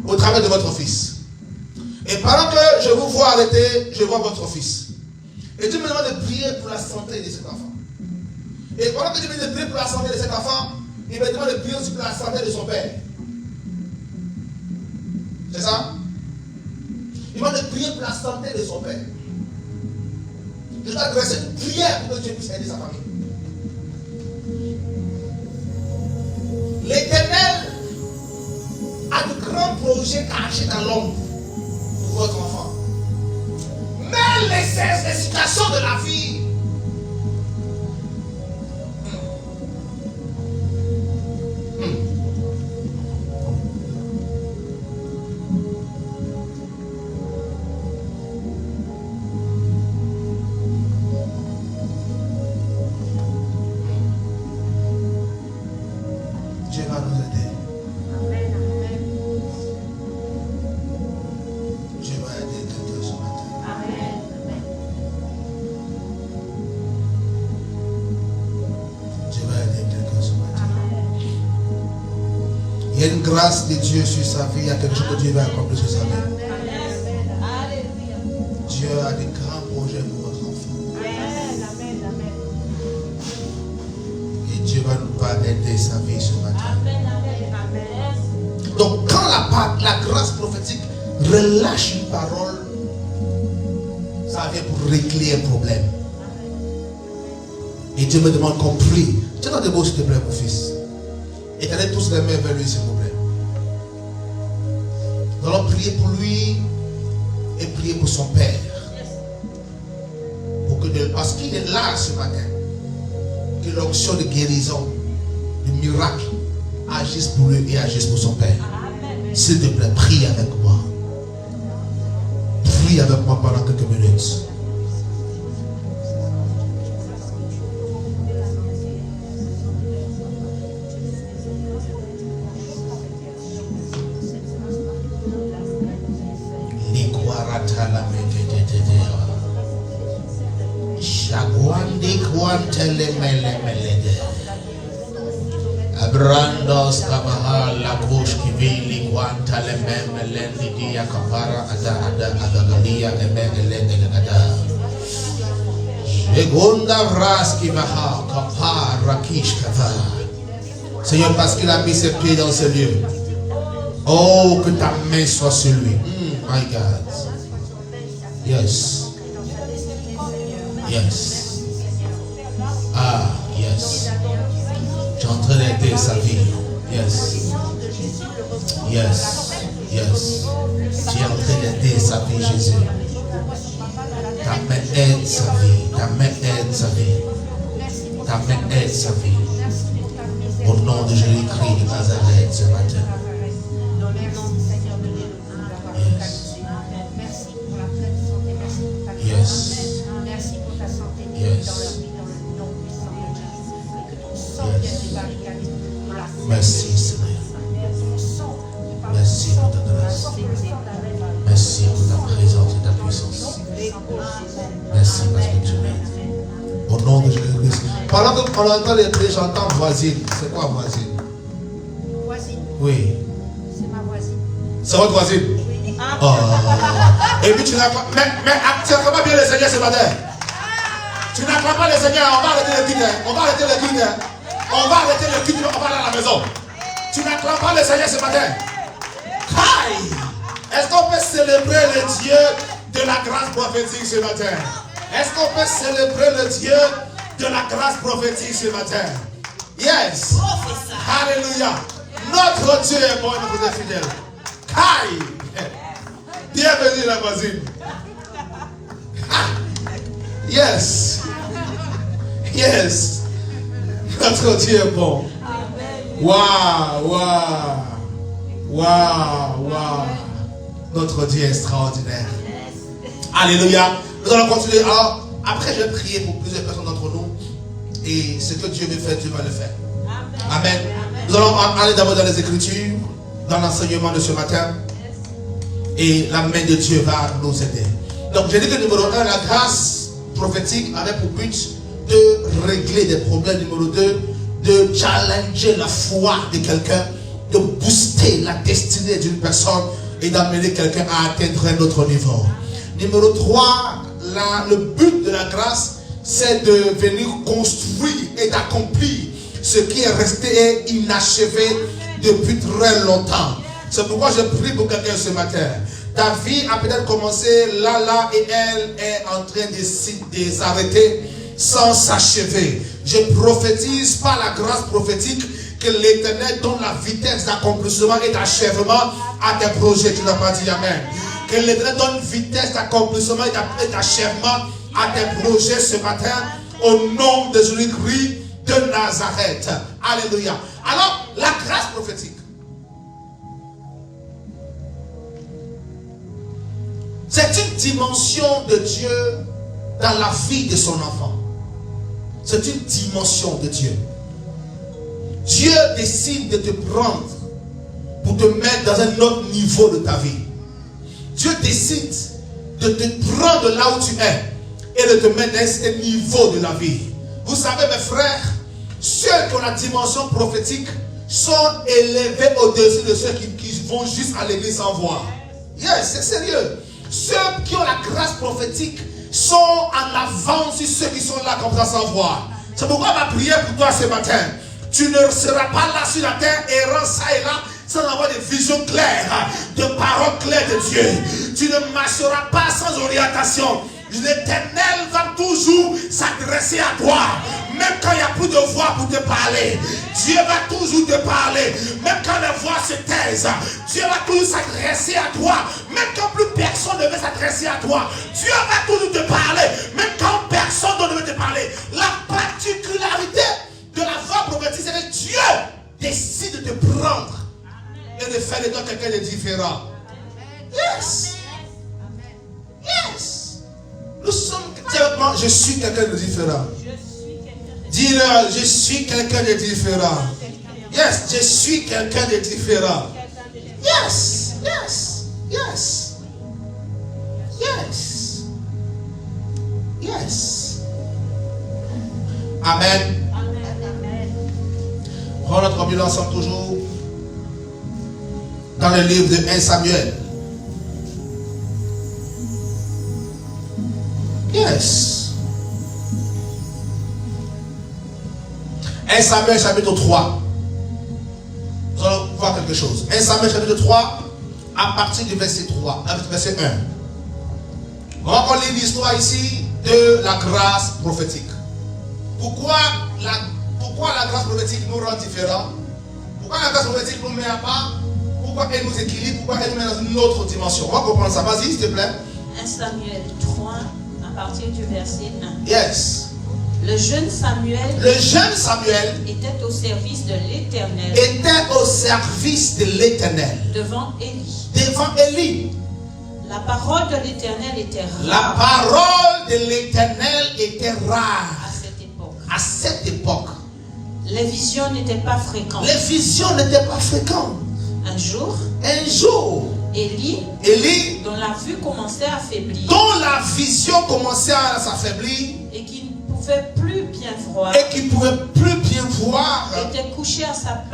au travers de votre fils. Et pendant que je vous vois arrêter, je vois votre fils. Et Dieu me demande de prier pour la santé de cet enfant. Et pendant que Dieu me demande de prier pour la santé de cet enfant, il me demande de prier aussi pour la santé de son père. C'est ça? Il m'a demandé de prier pour la santé de son père. Je dois adresser une prière pour que Dieu puisse aider sa famille. L'Éternel a de grands projets cachés dans l'ombre pour votre enfant. Mais les situations de la vie Dieu va nous aider. Amen. Amen. Dieu va aider quelqu'un ce matin. Amen. Amen. Dieu va aider quelqu'un ce matin. Amen. Il y a une grâce de Dieu sur sa vie. Il y a quelque chose que Dieu va accomplir sur sa vie. Amen. a des grands projets pour votre enfant. Amen, amen, amen. Et Dieu va nous aider sa vie ce matin. Amen, amen, amen. Donc quand la grâce prophétique relâche une parole, ça vient pour régler un problème. Et Dieu me demande qu'on prie. Tiens-toi debout s'il te plaît mon fils. Et tenez tous les mains vers lui s'il vous plaît. Nous allons prier pour lui et prier pour son père. Parce qu'il est là ce matin. Que l'onction de guérison, de miracle, agisse pour lui et agisse pour son père. S'il te plaît, prie avec moi. Prie avec moi pendant quelques minutes. Abrandos kabaha la kush kivili kwanta le meme lendi dia kapara ada adagalia emele ada Segunda vras kibaha kapara rakish kava. Seigneur, parce qu'il a mis ses pieds dans ce lieu, oh, que ta main soit sur lui. My God. Yes. Yes. Ah, yes. Tu es en train d'aider sa vie. Yes. Yes. Yes. Tu es en train d'aider sa vie, Jésus. Ta main aide sa vie. Ta main aide sa vie. Ta main aide sa vie. Au nom de Jésus-Christ de Nazareth ce matin. Yes. Yes. Merci Seigneur. Merci pour ta grâce. Merci pour ta présence et ta puissance. Merci parce que tu m'aides. Au nom de Jésus-Christ. Pendant qu'on entend les prix, j'entends voisine. C'est quoi voisine? Voisine. Oui. C'est ma voisine. C'est votre voisine? Oh. Et puis tu n'as pas. Mais tu n'acclams pas bien le Seigneur ce matin. Tu n'acclams pas le Seigneur. On va arrêter le culte. On va arrêter le culte. On va arrêter le culte. On va aller à la maison. Tu n'acclames pas le Seigneur ce matin. Aïe. Est-ce qu'on peut célébrer le Dieu de la grâce prophétique ce matin? Est-ce qu'on peut célébrer le Dieu de la grâce prophétique ce matin? Yes. Alléluia. Notre Dieu est bon et notre Dieu est fidèle. Aïe. Bienvenue la voisine. Yes. Yes. Notre Dieu est bon. Waouh, waouh. Waouh, waouh. Notre Dieu est extraordinaire. Alléluia. Nous allons continuer. Alors, après, je vais prier pour plusieurs personnes d'entre nous. Et ce que Dieu veut faire, Dieu va le faire. Amen. Nous allons aller d'abord dans les Écritures, dans l'enseignement de ce matin. Et la main de Dieu va nous aider. Donc, j'ai dit que numéro 1, la grâce prophétique avait pour but de régler des problèmes. Numéro 2, de challenger la foi de quelqu'un, de booster la destinée d'une personne et d'amener quelqu'un à atteindre un autre niveau. Numéro 3, le but de la grâce, c'est de venir construire et d'accomplir ce qui est resté inachevé depuis très longtemps. C'est pourquoi je prie pour quelqu'un ce matin. Ta vie a peut-être commencé là, et elle est en train de s'arrêter sans s'achever. Je prophétise par la grâce prophétique que l'Éternel donne la vitesse d'accomplissement et d'achèvement à tes projets. Tu n'as pas dit Amen. Que l'Éternel donne vitesse d'accomplissement et d'achèvement à tes projets ce matin, au nom de Jésus-Christ de Nazareth. Alléluia. Alors, la grâce prophétique. C'est une dimension de Dieu dans la vie de son enfant. C'est une dimension de Dieu. Dieu décide de te prendre pour te mettre dans un autre niveau de ta vie. Dieu décide de te prendre là où tu es et de te mettre dans un niveau de la vie. Vous savez mes frères, ceux qui ont la dimension prophétique sont élevés au-dessus de ceux qui vont juste à l'église sans voir. Yes, c'est sérieux. Ceux qui ont la grâce prophétiques sont en avance sur ceux qui sont là comme ça sans voir. C'est pourquoi ma prière pour toi ce matin, tu ne seras pas là sur la terre errant ça et là sans avoir des visions claires, de paroles claires de Dieu. Tu ne marcheras pas sans orientation. L'Éternel va toujours s'adresser à toi. Même quand il n'y a plus de voix pour te parler, Dieu va toujours te parler. Même quand les voix se taisent, Dieu va toujours s'adresser à toi. Même quand plus personne ne veut s'adresser à toi, Dieu va toujours te parler. Même quand personne ne veut te parler. La particularité de la voix prophétique, c'est que Dieu décide de te prendre et de faire de toi quelqu'un de différent. Yes. Yes. Nous sommes, je suis quelqu'un de différent. Dis-le, je suis quelqu'un de différent. Yes, je suis quelqu'un de différent. Yes, yes, yes. Yes. Yes. Amen. Prenons notre Bible ensemble toujours dans le livre de 1 Samuel. Yes. 1 Samuel chapitre 3. Nous allons voir quelque chose. 1 Samuel chapitre 3, à partir du verset 3, verset 1. On va lire l'histoire ici de la grâce prophétique. Pourquoi la grâce prophétique nous rend différents? Pourquoi la grâce prophétique nous met à part? Pourquoi elle nous équilibre? Pourquoi elle nous met dans une autre dimension? On va comprendre ça. Vas-y, s'il te plaît. 1 Samuel 3, à partir du verset 1. Yes. Le jeune Samuel était au service de l'Éternel. Devant Élie. Devant Élie. La parole de l'Éternel était rare. La parole de l'Éternel était rare. À cette époque. Les visions n'étaient pas fréquentes. Un jour, Élie, dont la vue commençait à affaiblir, dont la vision commençait à s'affaiblir, et qui ne pouvait plus bien voir, était couché à sa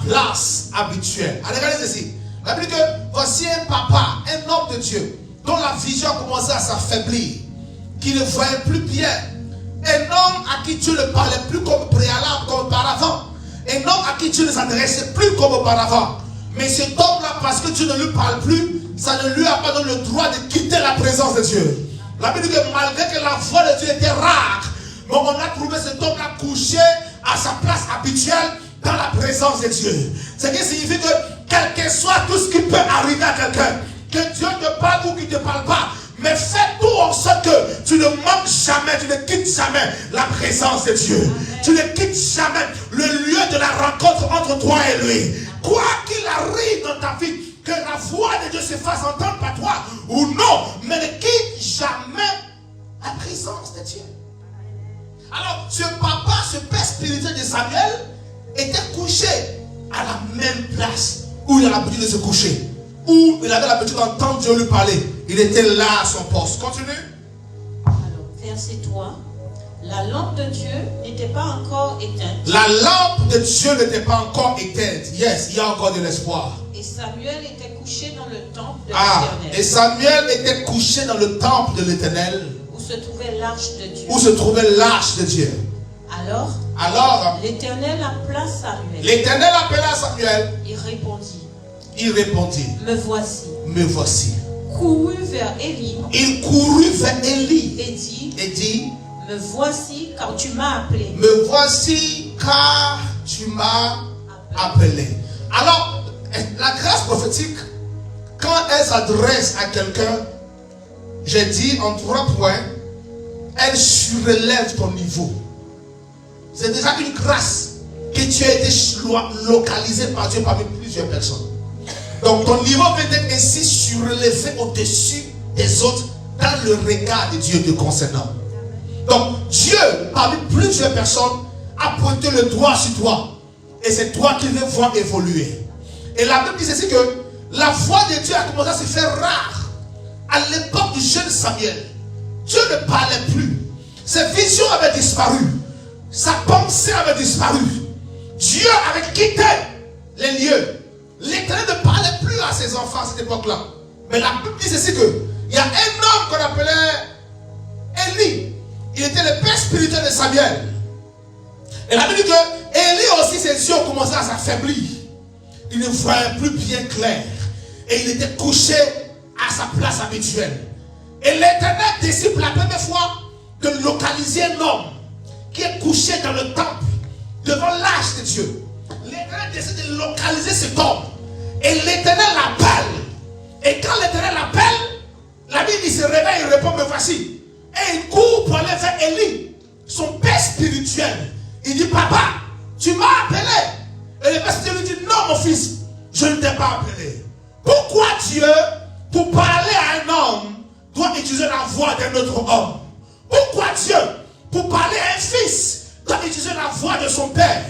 place habituelle. Allez, regardez ceci. La Bible dit que voici un papa, un homme de Dieu, dont la vision commençait à s'affaiblir, qui ne voyait plus bien. Un homme à qui Dieu ne parlait plus comme préalable, comme auparavant. Un homme à qui Dieu ne s'adressait plus comme auparavant. Mais cet homme-là, parce que Dieu ne lui parle plus, ça ne lui a pas donné le droit de quitter la présence de Dieu. La Bible dit que malgré que la voix de Dieu était rare, mais on a trouvé cet homme-là couché à sa place habituelle dans la présence de Dieu. Ce qui signifie que quel que soit tout ce qui peut arriver à quelqu'un, que Dieu te parle ou qu'il ne te parle pas, mais fais tout en sorte que tu ne manques jamais, tu ne quittes jamais la présence de Dieu. Amen. Tu ne quittes jamais le lieu de la rencontre entre toi et lui. Quoi qu'il arrive dans ta vie, que la voix de Dieu se fasse entendre par toi ou non, mais ne quitte jamais la présence de Dieu. Alors, ce papa, ce père spirituel de Samuel, était couché à la même place où il a l'habitude de se coucher, où il avait l'habitude d'entendre Dieu lui parler. Il était là à son poste. Continue. Alors, verset 3. La lampe de Dieu n'était pas encore éteinte. La lampe de Dieu n'était pas encore éteinte. Yes, il y a encore de l'espoir. Et Samuel était couché dans le temple de l'Éternel. Et Samuel était couché dans le temple de l'Éternel. Où se trouvait l'arche de Dieu. Où se trouvait l'arche de Dieu. Alors l'Éternel appela Samuel. L'Éternel appela Samuel. Il répondit. Me voici. Courut vers Élie. Il courut vers Élie. Et dit. Me voici car tu m'as appelé. Me voici car tu m'as appelé. Alors, la grâce prophétique, quand elle s'adresse à quelqu'un, j'ai dit en 3 points, elle surélève ton niveau. C'est déjà une grâce que tu as été localisé par Dieu parmi plusieurs personnes. Donc ton niveau peut être ainsi surélevé au-dessus des autres dans le regard de Dieu te concernant. Donc Dieu, parmi plusieurs personnes, a pointé le doigt sur toi. Et c'est toi qui veux voir évoluer. Et la Bible dit ceci que la voix de Dieu a commencé à se faire rare. À l'époque du jeune Samuel, Dieu ne parlait plus. Ses visions avaient disparu. Sa pensée avait disparu. Dieu avait quitté les lieux. L'Éternel ne parlait plus à ses enfants à cette époque-là. Mais la Bible dit ceci que il y a un homme qu'on appelait Élie. Il était le père spirituel de Samuel. Et la Bible dit que Élie aussi, ses yeux ont commencé à s'affaiblir. Il ne voyait plus bien clair. Et il était couché à sa place habituelle. Et l'Éternel décide la première fois de localiser un homme qui est couché dans le temple devant l'âge de Dieu. L'Éternel décide de localiser cet homme. Et l'Éternel l'appelle. Et quand l'Éternel l'appelle, la Bible il se réveille et répond, me voici. Et il court pour aller vers Élie, son père spirituel. Il dit, papa, tu m'as appelé. Et le père spirituel lui dit, non mon fils, je ne t'ai pas appelé. Pourquoi Dieu, pour parler à un homme, doit utiliser la voix d'un autre homme? Pourquoi Dieu, pour parler à un fils, doit utiliser la voix de son père?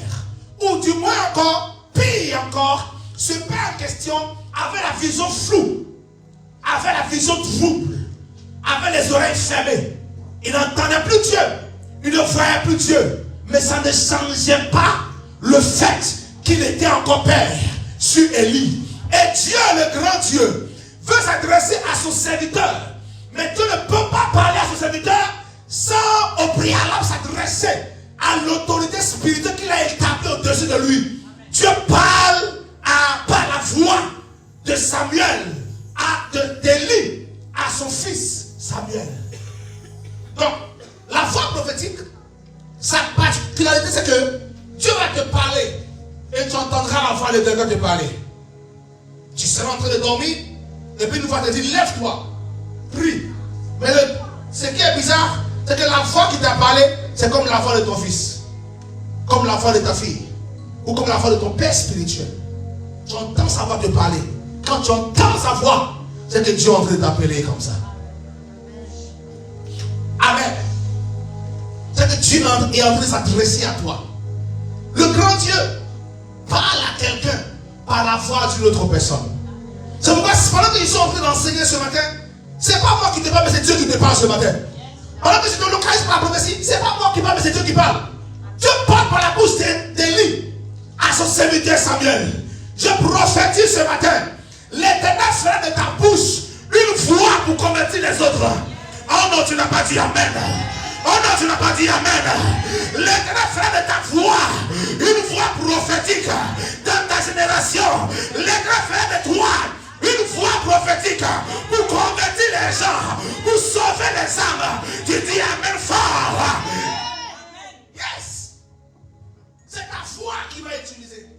Ou du moins encore, pire encore, ce père en question avait la vision floue, avait la vision trouble, avait les oreilles fermées. Il n'entendait plus Dieu, il ne voyait plus Dieu. Mais ça ne changeait pas le fait qu'il était encore père sur Élie. Et Dieu, le grand Dieu, veut s'adresser à son serviteur. Mais Dieu ne peut pas parler à son serviteur sans au préalable s'adresser à l'autorité spirituelle qu'il a établie au-dessus de lui. Dieu parle par la voix de Samuel, d'Élie, à son fils Samuel. Donc, la voix prophétique, sa particularité, c'est que Dieu va te parler et tu entendras la voix de quelqu'un te parler. Tu seras en train de dormir et puis une voix te dit, lève-toi, prie. Mais ce qui est bizarre, c'est que la voix qui t'a parlé, c'est comme la voix de ton fils, comme la voix de ta fille, ou comme la voix de ton père spirituel. Tu entends sa voix te parler. Quand tu entends sa voix, c'est que Dieu est en train de t'appeler comme ça. Amen. C'est que Dieu est en train de s'adresser à toi. Le grand Dieu parle à quelqu'un par la voix d'une autre personne. C'est pourquoi pendant que je suis en train d'enseigner ce matin, c'est pas moi qui te parle, mais c'est Dieu qui te parle ce matin. Pendant que je te localise par la prophétie, c'est pas moi qui parle, mais c'est Dieu qui parle. Dieu parle par la bouche d'Élie à son serviteur Samuel. Je prophétise ce matin. L'Éternel fera de ta bouche une voix pour convertir les autres. Oh non, tu n'as pas dit amen. Oh non, tu n'as pas dit amen. L'Éternel fera de ta voix une voix prophétique dans ta génération. L'Éternel fera de toi une voix prophétique pour convertir les gens, pour sauver les âmes. Tu dis amen fort. Yes. C'est ta voix qui va utiliser.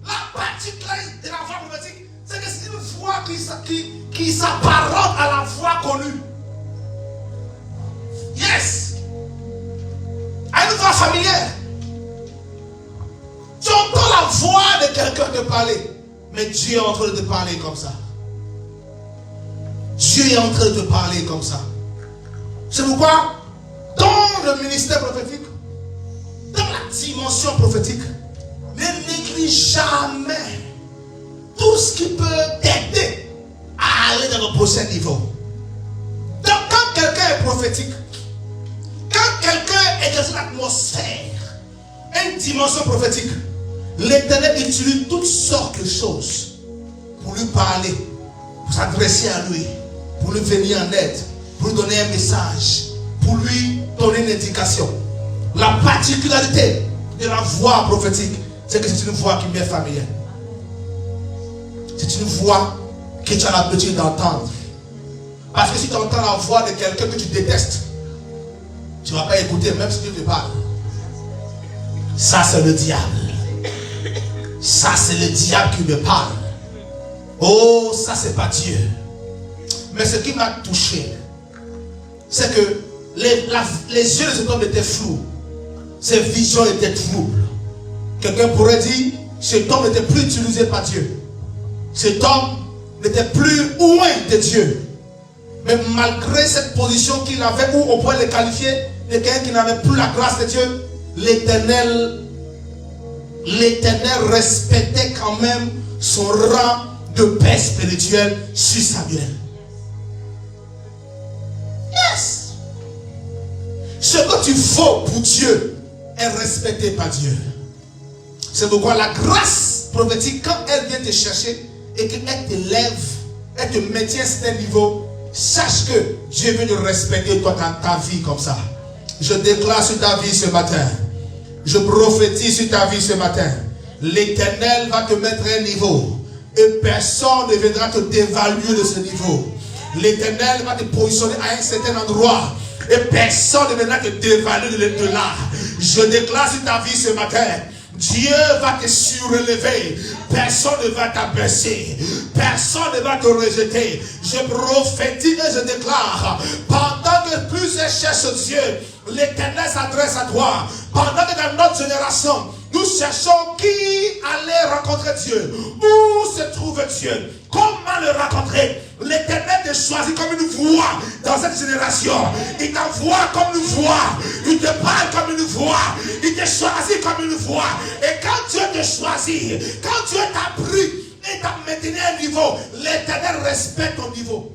La particularité de la voix prophétique, c'est que c'est une voix qui s'apparente à la voix connue. Yes. À une voix familière. Tu entends la voix de quelqu'un te parler, mais Dieu est en train de te parler comme ça. Dieu est en train de te parler comme ça. C'est pourquoi, dans le ministère prophétique, dans la dimension prophétique, ne néglige jamais tout ce qui peut t'aider à aller dans le prochain niveau. Donc, quand quelqu'un est prophétique, quand quelqu'un est dans une atmosphère, une dimension prophétique, l'Éternel utilise toutes sortes de choses pour lui parler, pour s'adresser à lui, pour lui venir en aide, pour lui donner un message, pour lui donner une indication. La particularité de la voix prophétique, c'est que c'est une voix qui m'est familière. C'est une voix que tu as l'habitude d'entendre. Parce que si tu entends la voix de quelqu'un que tu détestes, tu ne vas pas écouter même si Dieu te parle. Ça c'est le diable. Ça c'est le diable qui me parle. Oh, ça c'est pas Dieu. Mais ce qui m'a touché, c'est que les yeux de cet homme étaient flous. Ses visions étaient troubles. Quelqu'un pourrait dire, cet homme n'était plus utilisé par Dieu. Cet homme n'était plus loin de Dieu. Mais malgré cette position qu'il avait, où on pourrait le qualifier de quelqu'un qui n'avait plus la grâce de Dieu, l'Éternel respectait quand même son rang de père spirituel sur Samuel. Yes. Ce que tu vaux pour Dieu est respecté par Dieu. C'est pourquoi la grâce prophétique, quand elle vient te chercher et qu'elle t'élève, et te maintient à certain niveau, sache que Dieu veut te respecter toi dans ta vie comme ça. Je déclare sur ta vie ce matin. Je prophétise sur ta vie ce matin. L'Éternel va te mettre à un niveau. Et personne ne viendra te dévaluer de ce niveau. L'Éternel va te positionner à un certain endroit. Et personne ne viendra te dévaluer de là. Je déclare sur ta vie ce matin. Dieu va te surélever. Personne ne va t'abaisser. Personne ne va te rejeter. Je prophétise et je déclare. Pendant que plusieurs cherchent Dieu, l'Éternel s'adresse à toi. Pendant que dans notre génération, nous cherchons qui allait rencontrer Dieu. Où se trouve Dieu? Comment le rencontrer? L'Éternel te choisit comme une voix dans cette génération. Il t'envoie comme une voix. Il te parle comme une voix. Il te choisit comme une voix. Et quand Dieu te choisit, quand Dieu t'a pris et t'a maintenu à un niveau, l'Éternel respecte ton niveau.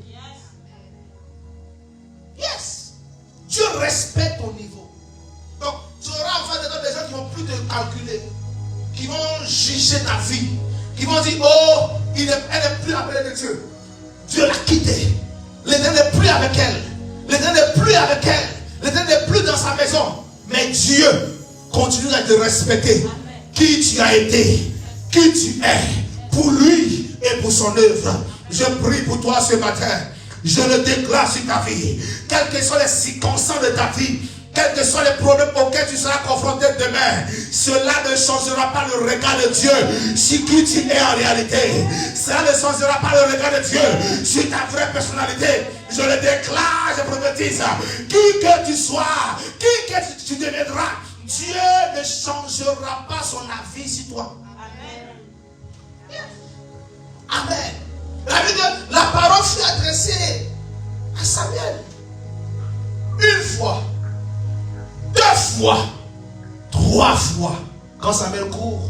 Yes. Dieu respecte ton niveau. Donc, tu auras en face de toi des gens qui vont plus te calculer, qui vont juger ta vie, qui vont dire, oh, elle n'est plus appelée de Dieu. Dieu l'a quittée. L'Éternel n'est plus avec elle. L'Éternel n'est plus avec elle. L'Éternel n'est plus dans sa maison. Mais Dieu continue à te respecter. Amen. Qui tu as été, qui tu es, pour lui et pour son œuvre. Je prie pour toi ce matin. Je le déclare sur ta vie. Quelles que soient les circonstances de ta vie, quels que soient les problèmes auxquels tu seras confronté demain, cela ne changera pas le regard de Dieu sur qui tu es en réalité. Cela ne changera pas le regard de Dieu sur ta vraie personnalité. Je le déclare, je prophétise. Qui que tu sois, qui que tu deviendras, Dieu ne changera pas son avis sur toi. Amen. Amen. La parole fut adressée à Samuel. Une fois. 2 fois, 3 fois. Quand Samuel court,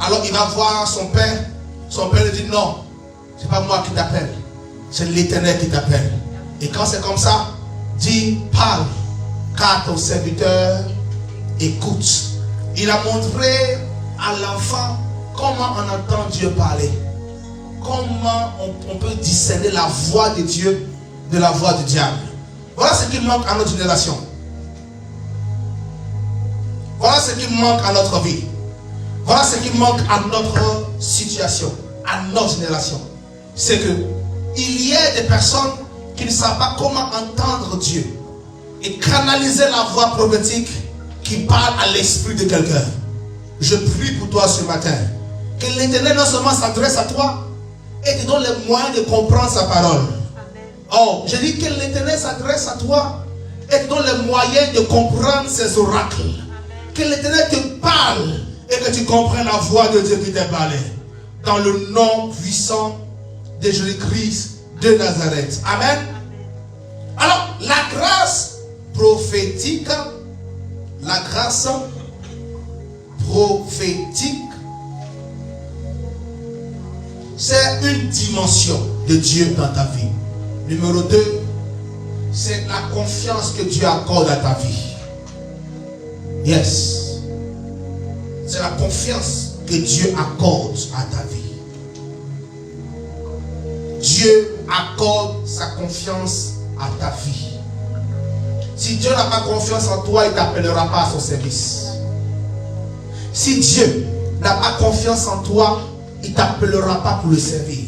alors il va voir son père. Son père lui dit non, c'est pas moi qui t'appelle, c'est l'Éternel qui t'appelle. Et quand c'est comme ça, dis parle, car ton serviteur écoute. Il a montré à l'enfant comment on entend Dieu parler, comment on peut discerner la voix de Dieu de la voix du diable. Voilà ce qui manque à notre génération. Voilà ce qui manque à notre vie. Voilà ce qui manque à notre situation, à notre génération. C'est que il y a des personnes qui ne savent pas comment entendre Dieu et canaliser la voix prophétique qui parle à l'esprit de quelqu'un. Je prie pour toi ce matin que l'Éternel non seulement s'adresse à toi et te donne les moyens de comprendre sa parole. Oh, je dis que l'Éternel s'adresse à toi et te donne les moyens de comprendre ses oracles. Que l'Éternel te parle et que tu comprennes la voix de Dieu qui t'a parlé. Dans le nom puissant de Jésus-Christ de Nazareth. Amen. Alors, la grâce prophétique, c'est une dimension de Dieu dans ta vie. Numéro 2, c'est la confiance que Dieu accorde à ta vie. Yes. C'est la confiance que Dieu accorde à ta vie. Dieu accorde sa confiance à ta vie. Si Dieu n'a pas confiance en toi, il ne t'appellera pas à son service. Si Dieu n'a pas confiance en toi, il ne t'appellera pas pour le servir.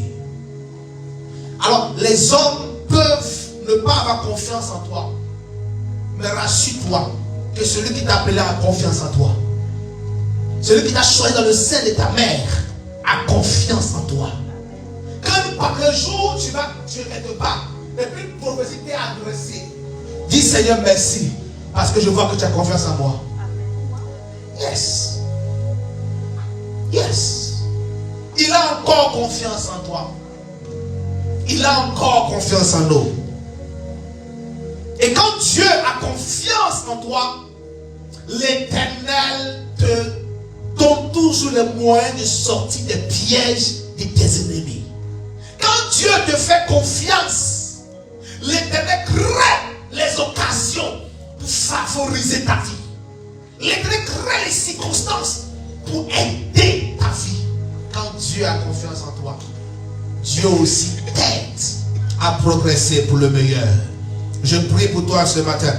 Alors, les hommes peuvent ne pas avoir confiance en toi. Mais rassure-toi que celui qui t'a appelé a confiance en toi. Celui qui t'a choisi dans le sein de ta mère a confiance en toi. Quand le jour où tu vas quelque part, et puis une prophétie t'est adressée, dis Seigneur merci, parce que je vois que tu as confiance en moi. Yes. Yes. Il a encore confiance en toi. Il a encore confiance en nous. Et quand Dieu a confiance en toi, l'Éternel te donne toujours les moyens de sortir des pièges de tes ennemis. Quand Dieu te fait confiance, l'Éternel crée les occasions pour favoriser ta vie. L'Éternel crée les circonstances pour aider ta vie. Quand Dieu a confiance en toi, Dieu aussi t'aide à progresser pour le meilleur. Je prie pour toi ce matin.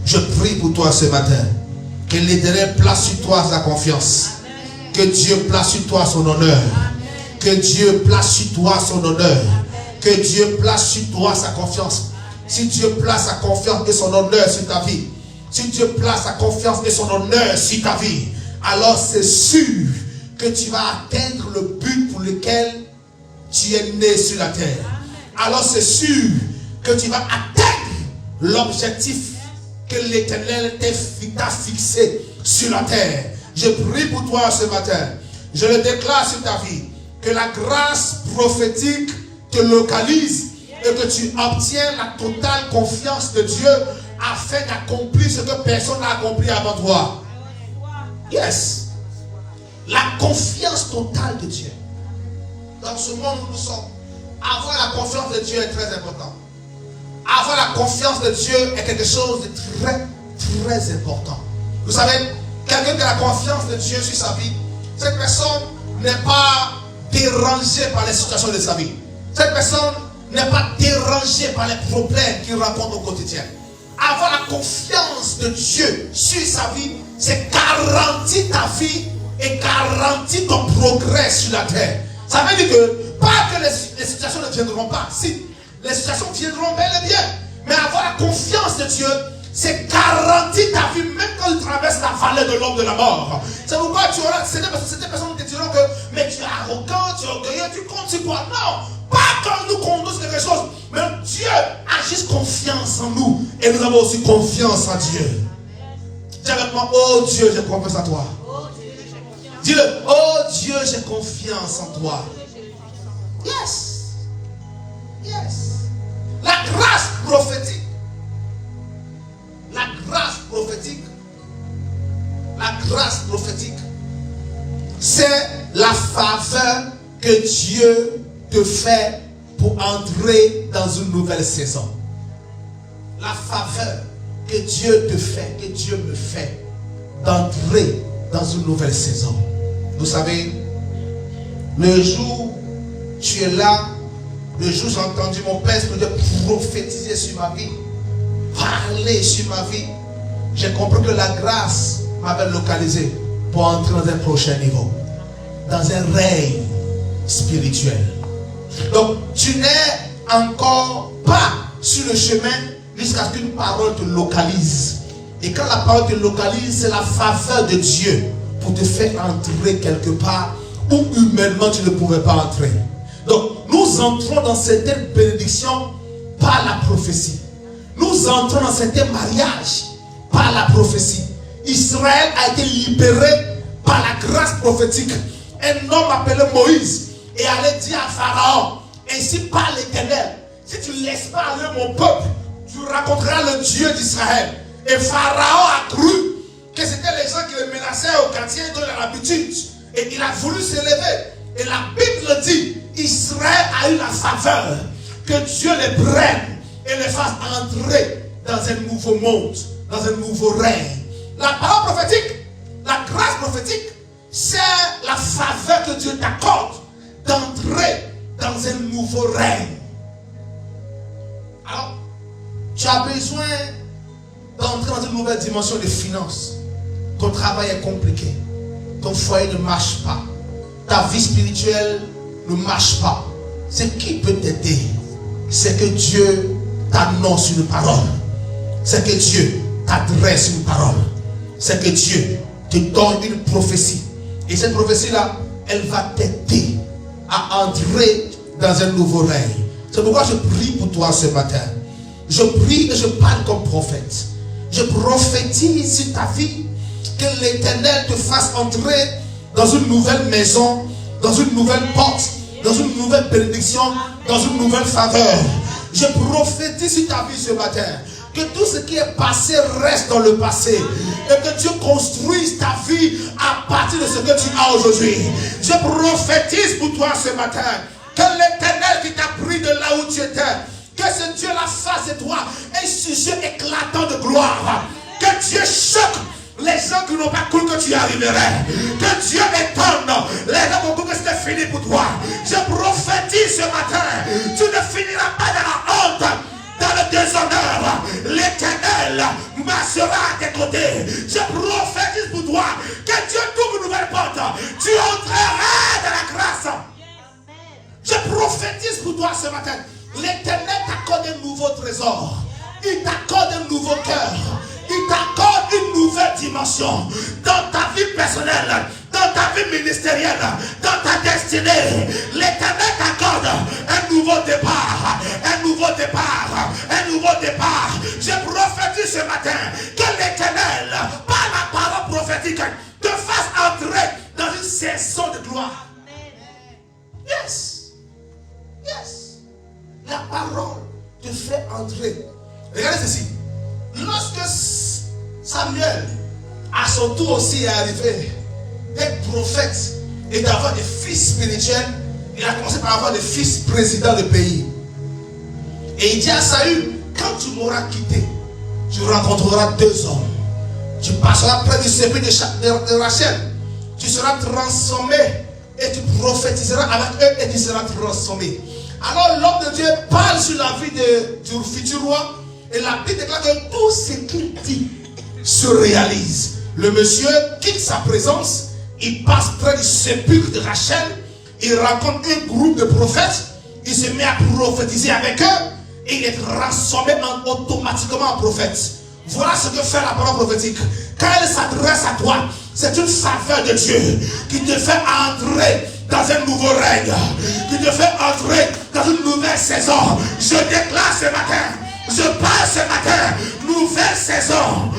Je prie pour toi ce matin. Que l'Éternel place sur toi sa confiance. Que Dieu place sur toi son honneur. Que Dieu place sur toi son honneur. Que Dieu place sur toi sa confiance. Si Dieu place sa confiance et son honneur sur ta vie, si Dieu place sa confiance et son honneur sur ta vie, alors c'est sûr que tu vas atteindre le but pour lequel tu es né sur la terre. Alors c'est sûr que tu vas atteindre l'objectif que l'Éternel t'a fixé sur la terre. Je prie pour toi ce matin. Je le déclare sur ta vie. Que la grâce prophétique te localise et que tu obtiens la totale confiance de Dieu afin d'accomplir ce que personne n'a accompli avant toi. Yes. La confiance totale de Dieu. Dans ce monde où nous sommes, avoir la confiance de Dieu est très important. Avoir la confiance de Dieu est quelque chose de très, très important. Vous savez, quelqu'un qui a la confiance de Dieu sur sa vie, cette personne n'est pas dérangée par les situations de sa vie. Cette personne n'est pas dérangée par les problèmes qu'il rencontre au quotidien. Avoir la confiance de Dieu sur sa vie, c'est garantir ta vie et garantir ton progrès sur la terre. Ça veut dire que, pas que les situations ne viendront pas. Si, les situations viendront bel et bien. Mais avoir la confiance de Dieu, c'est garantir ta vie, même quand tu traverses la vallée de l'ombre de la mort. C'est pourquoi tu auras, c'est des personnes qui te diront que, mais tu es arrogant, tu es orgueilleux, tu comptes sur quoi? Non, pas quand nous conduisons quelque chose. Mais Dieu a juste confiance en nous. Et nous avons aussi confiance en Dieu. Dis avec moi, oh Dieu, j'ai confiance en toi. Dis-le, oh Dieu, j'ai confiance en toi. Yes. Yes. La grâce prophétique. La grâce prophétique. La grâce prophétique. C'est la faveur que Dieu te fait pour entrer dans une nouvelle saison. La faveur que Dieu te fait, que Dieu me fait, d'entrer dans une nouvelle saison. Vous savez, le jour où tu es là, le jour où j'ai entendu mon Père Dieu prophétiser sur ma vie, parler sur ma vie, j'ai compris que la grâce m'avait localisé pour entrer dans un prochain niveau, dans un règne spirituel. Donc, tu n'es encore pas sur le chemin jusqu'à ce qu'une parole te localise. Et quand la parole te localise, c'est la faveur de Dieu pour te faire entrer quelque part où humainement tu ne pouvais pas entrer. Donc, nous entrons dans certaines bénédictions par la prophétie. Nous entrons dans certains mariages par la prophétie. Israël a été libéré par la grâce prophétique. Un homme appelé Moïse et allait dire à Pharaon, ainsi parle l'Éternel, si tu ne laisses pas aller mon peuple, tu raconteras le Dieu d'Israël. Et Pharaon a cru que c'était les gens qui le menaçaient au quartier de l'habitude. Et il a voulu s'élever. Et la Bible dit, Israël a eu la faveur que Dieu les prenne et les fasse entrer dans un nouveau monde, dans un nouveau règne. La parole prophétique, la grâce prophétique, c'est la faveur que Dieu t'accorde d'entrer dans un nouveau règne. Alors, tu as besoin d'entrer dans une nouvelle dimension de finances. Ton travail est compliqué. Ton foyer ne marche pas. Ta vie spirituelle ne marche pas. Ce qui peut t'aider, c'est que Dieu t'annonce une parole. C'est que Dieu t'adresse une parole. C'est que Dieu te donne une prophétie. Et cette prophétie-là, elle va t'aider à entrer dans un nouveau règne. C'est pourquoi je prie pour toi ce matin. Je prie et je parle comme prophète. Je prophétise sur ta vie que l'Éternel te fasse entrer dans une nouvelle maison, dans une nouvelle porte, dans une nouvelle bénédiction, dans une nouvelle faveur. Je prophétise sur ta vie ce matin que tout ce qui est passé reste dans le passé et que Dieu construise ta vie à partir de ce que tu as aujourd'hui. Je prophétise pour toi ce matin que l'Éternel qui t'a pris de là où tu étais, que ce Dieu la fasse de toi un sujet éclatant de gloire. Que Dieu choque les gens qui n'ont pas cru que tu y arriverais. Que Dieu étonne les gens qui ont cru que c'était fini pour toi. Je prophétise ce matin, tu ne finiras pas sera à tes côtés. Je prophétise pour toi que Dieu t'ouvre une nouvelle porte. Tu entreras dans la grâce. Je prophétise pour toi ce matin. L'Éternel t'accorde un nouveau trésor. Il t'accorde un nouveau cœur. Il t'accorde une nouvelle dimension dans ta vie personnelle, dans ta vie ministérielle, dans ta destinée. L'Éternel t'accorde un nouveau départ, un nouveau départ, un nouveau départ. Je prophétise ce matin que l'Éternel, par la parole prophétique, te fasse entrer dans une saison de gloire. Yes. Yes. La parole te fait entrer. Regardez ceci. Lorsque Samuel, à son tour aussi, est arrivé d'être prophète et d'avoir des fils spirituels, il a commencé par avoir des fils présidents de pays. Et il dit à Saül, quand tu m'auras quitté, tu rencontreras deux hommes. Tu passeras près du sépulcre de Rachel. Tu seras transformé et tu prophétiseras avec eux et tu seras transformé. Alors l'homme de Dieu parle sur la vie du futur roi. Et la Bible déclare que tout ce qu'il dit se réalise. Le monsieur quitte sa présence, il passe près du sépulcre de Rachel, il rencontre un groupe de prophètes, il se met à prophétiser avec eux, et il est transformé automatiquement en prophète. Voilà ce que fait la parole prophétique. Quand elle s'adresse à toi, c'est une faveur de Dieu qui te fait entrer dans un nouveau règne, qui te fait entrer dans une nouvelle saison. Je déclare ce matin, je parle ce matin, nouvelle saison.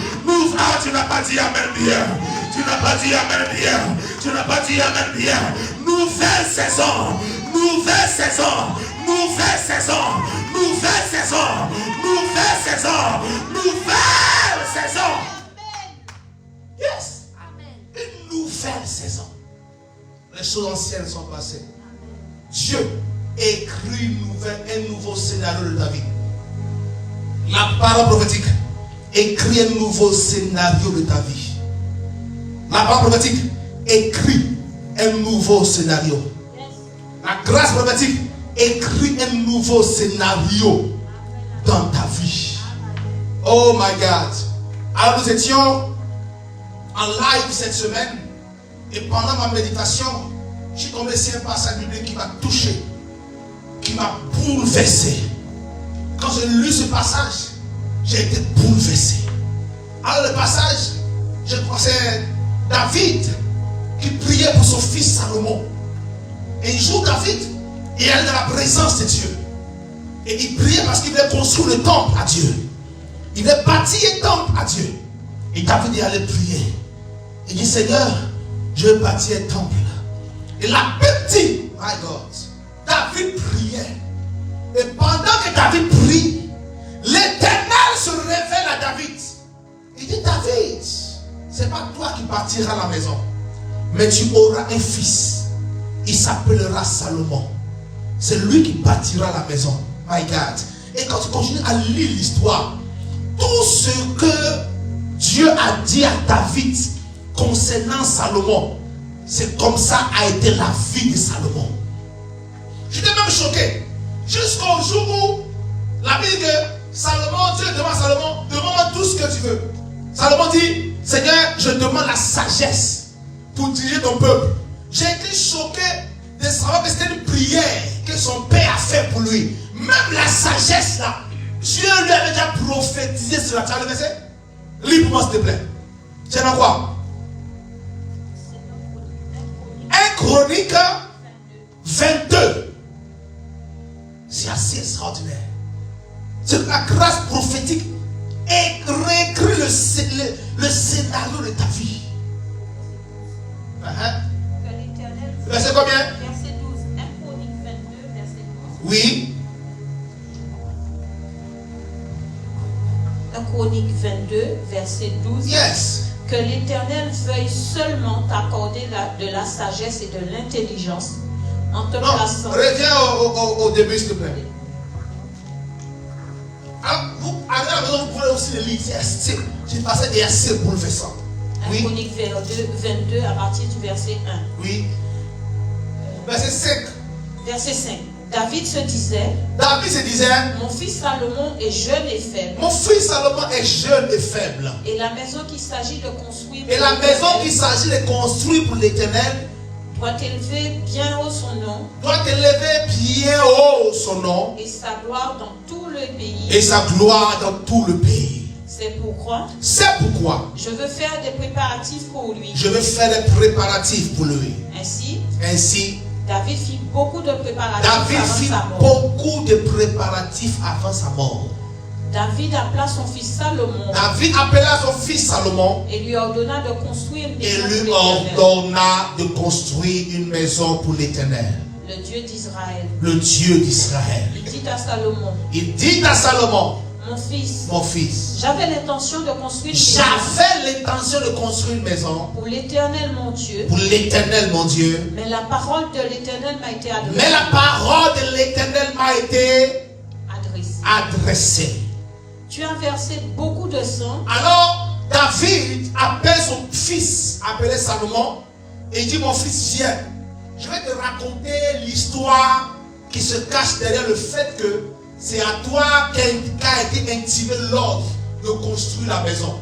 Ah, tu n'as pas dit amen bien. Tu n'as pas dit amen bien. Tu n'as pas dit amen bien. Nouvelle saison. Nouvelle saison. Nouvelle saison. Nouvelle saison. Nouvelle saison. Nouvelle saison. Yes. Une nouvelle saison. Les choses anciennes sont passées. Dieu écrit un nouveau scénario de ta vie. La parole prophétique écrit un nouveau scénario de ta vie. La parole prophétique écrit un nouveau scénario. La grâce prophétique écrit un nouveau scénario dans ta vie. Oh my God. Alors nous étions en live cette semaine et pendant ma méditation, j'ai tombé sur un passage biblique qui m'a touché, qui m'a bouleversé. Quand j'ai lu ce passage, j'ai été bouleversé. Alors le passage, je pensais David qui priait pour son fils Salomon. Et un jour David, il allait dans la présence de Dieu. Et il priait parce qu'il voulait construire le temple à Dieu. Il voulait bâtir un temple à Dieu. Et David il allait prier. Il dit, Seigneur, je veux bâtir un temple. Et la Bible dit, my God, David priait. Et pendant que David prie, l'Éternel se révèle à David. Il dit, David, c'est pas toi qui bâtiras la maison, mais tu auras un fils. Il s'appellera Salomon. C'est lui qui bâtira la maison. My God. Et quand tu continues à lire l'histoire, tout ce que Dieu a dit à David concernant Salomon, c'est comme ça a été la vie de Salomon. J'étais même choqué. Jusqu'au jour où la Bible dit que Salomon, Dieu demande à Salomon, demande tout ce que tu veux. Salomon dit, Seigneur, je demande la sagesse pour diriger ton peuple. J'ai été choqué de savoir que c'était une prière que son père a fait pour lui. Même la sagesse là, Dieu lui avait déjà prophétisé sur la terre. Le verset, lis pour moi s'il te plaît. C'est dans quoi? 1 Chronique 22. C'est assez extraordinaire. C'est la grâce prophétique et réécrit le scénario de ta vie. Verset combien? Verset 12. 1 Chronique 22, verset 12. Oui. 1 Chronique 22, verset 12. Yes. Que l'Éternel veuille seulement t'accorder de la sagesse et de l'intelligence en te plaçant. Reviens au début, s'il te plaît. Alors, vous, à la maison, vous pouvez aussi le lire. C'est passé et assez bouleversant. 1 Chronique 22 à partir du verset 1. Oui. Verset 5. Verset 5. David se disait, mon fils Salomon est jeune et faible. mon fils Salomon est jeune et faible. Et la maison qu'il s'agit de construire Et la maison qu'il s'agit de construire pour l'Éternel doit élever bien haut son nom doit élever bien haut son nom et sa gloire dans tout le pays. et sa gloire dans tout le pays. C'est pourquoi je veux faire des préparatifs pour lui. Je vais faire des préparatifs pour lui. Ainsi, David fit beaucoup de préparatifs avant sa mort. David appela son fils Salomon. Et lui ordonna de construire une maison pour l'Éternel. Le Dieu d'Israël. Le Dieu d'Israël. Il dit à Salomon, mon fils, j'avais l'intention de construire une maison pour l'Éternel mon Dieu. Mais la parole de l'Éternel m'a été adressée. Tu as versé beaucoup de sang. Alors David appelle son fils, appelé Salomon, et il dit, mon fils, viens. Je vais te raconter l'histoire qui se cache derrière le fait que c'est à toi qu'a été intimé l'ordre de construire la maison.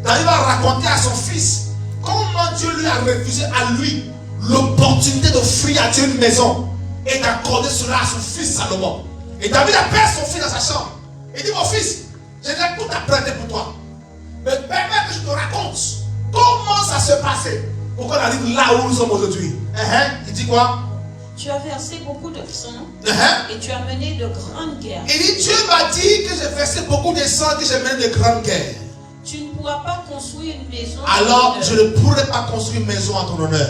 David va raconter à son fils comment Dieu lui a refusé à lui l'opportunité d'offrir à Dieu une maison et d'accorder cela à son fils Salomon. Et David appelle son fils dans sa chambre. Il dit, mon fils, j'ai tout apprêté pour toi. Mais permets que je te raconte comment ça se passait pour qu'on arrive là où nous sommes aujourd'hui. Il dit quoi? Tu as versé beaucoup de sang et tu as mené de grandes guerres. Il dit, Dieu m'a dit que j'ai versé beaucoup de sang, que j'ai mené de grandes guerres. Tu ne pourras pas construire une maison. Alors je ne pourrai pas construire une maison en ton honneur.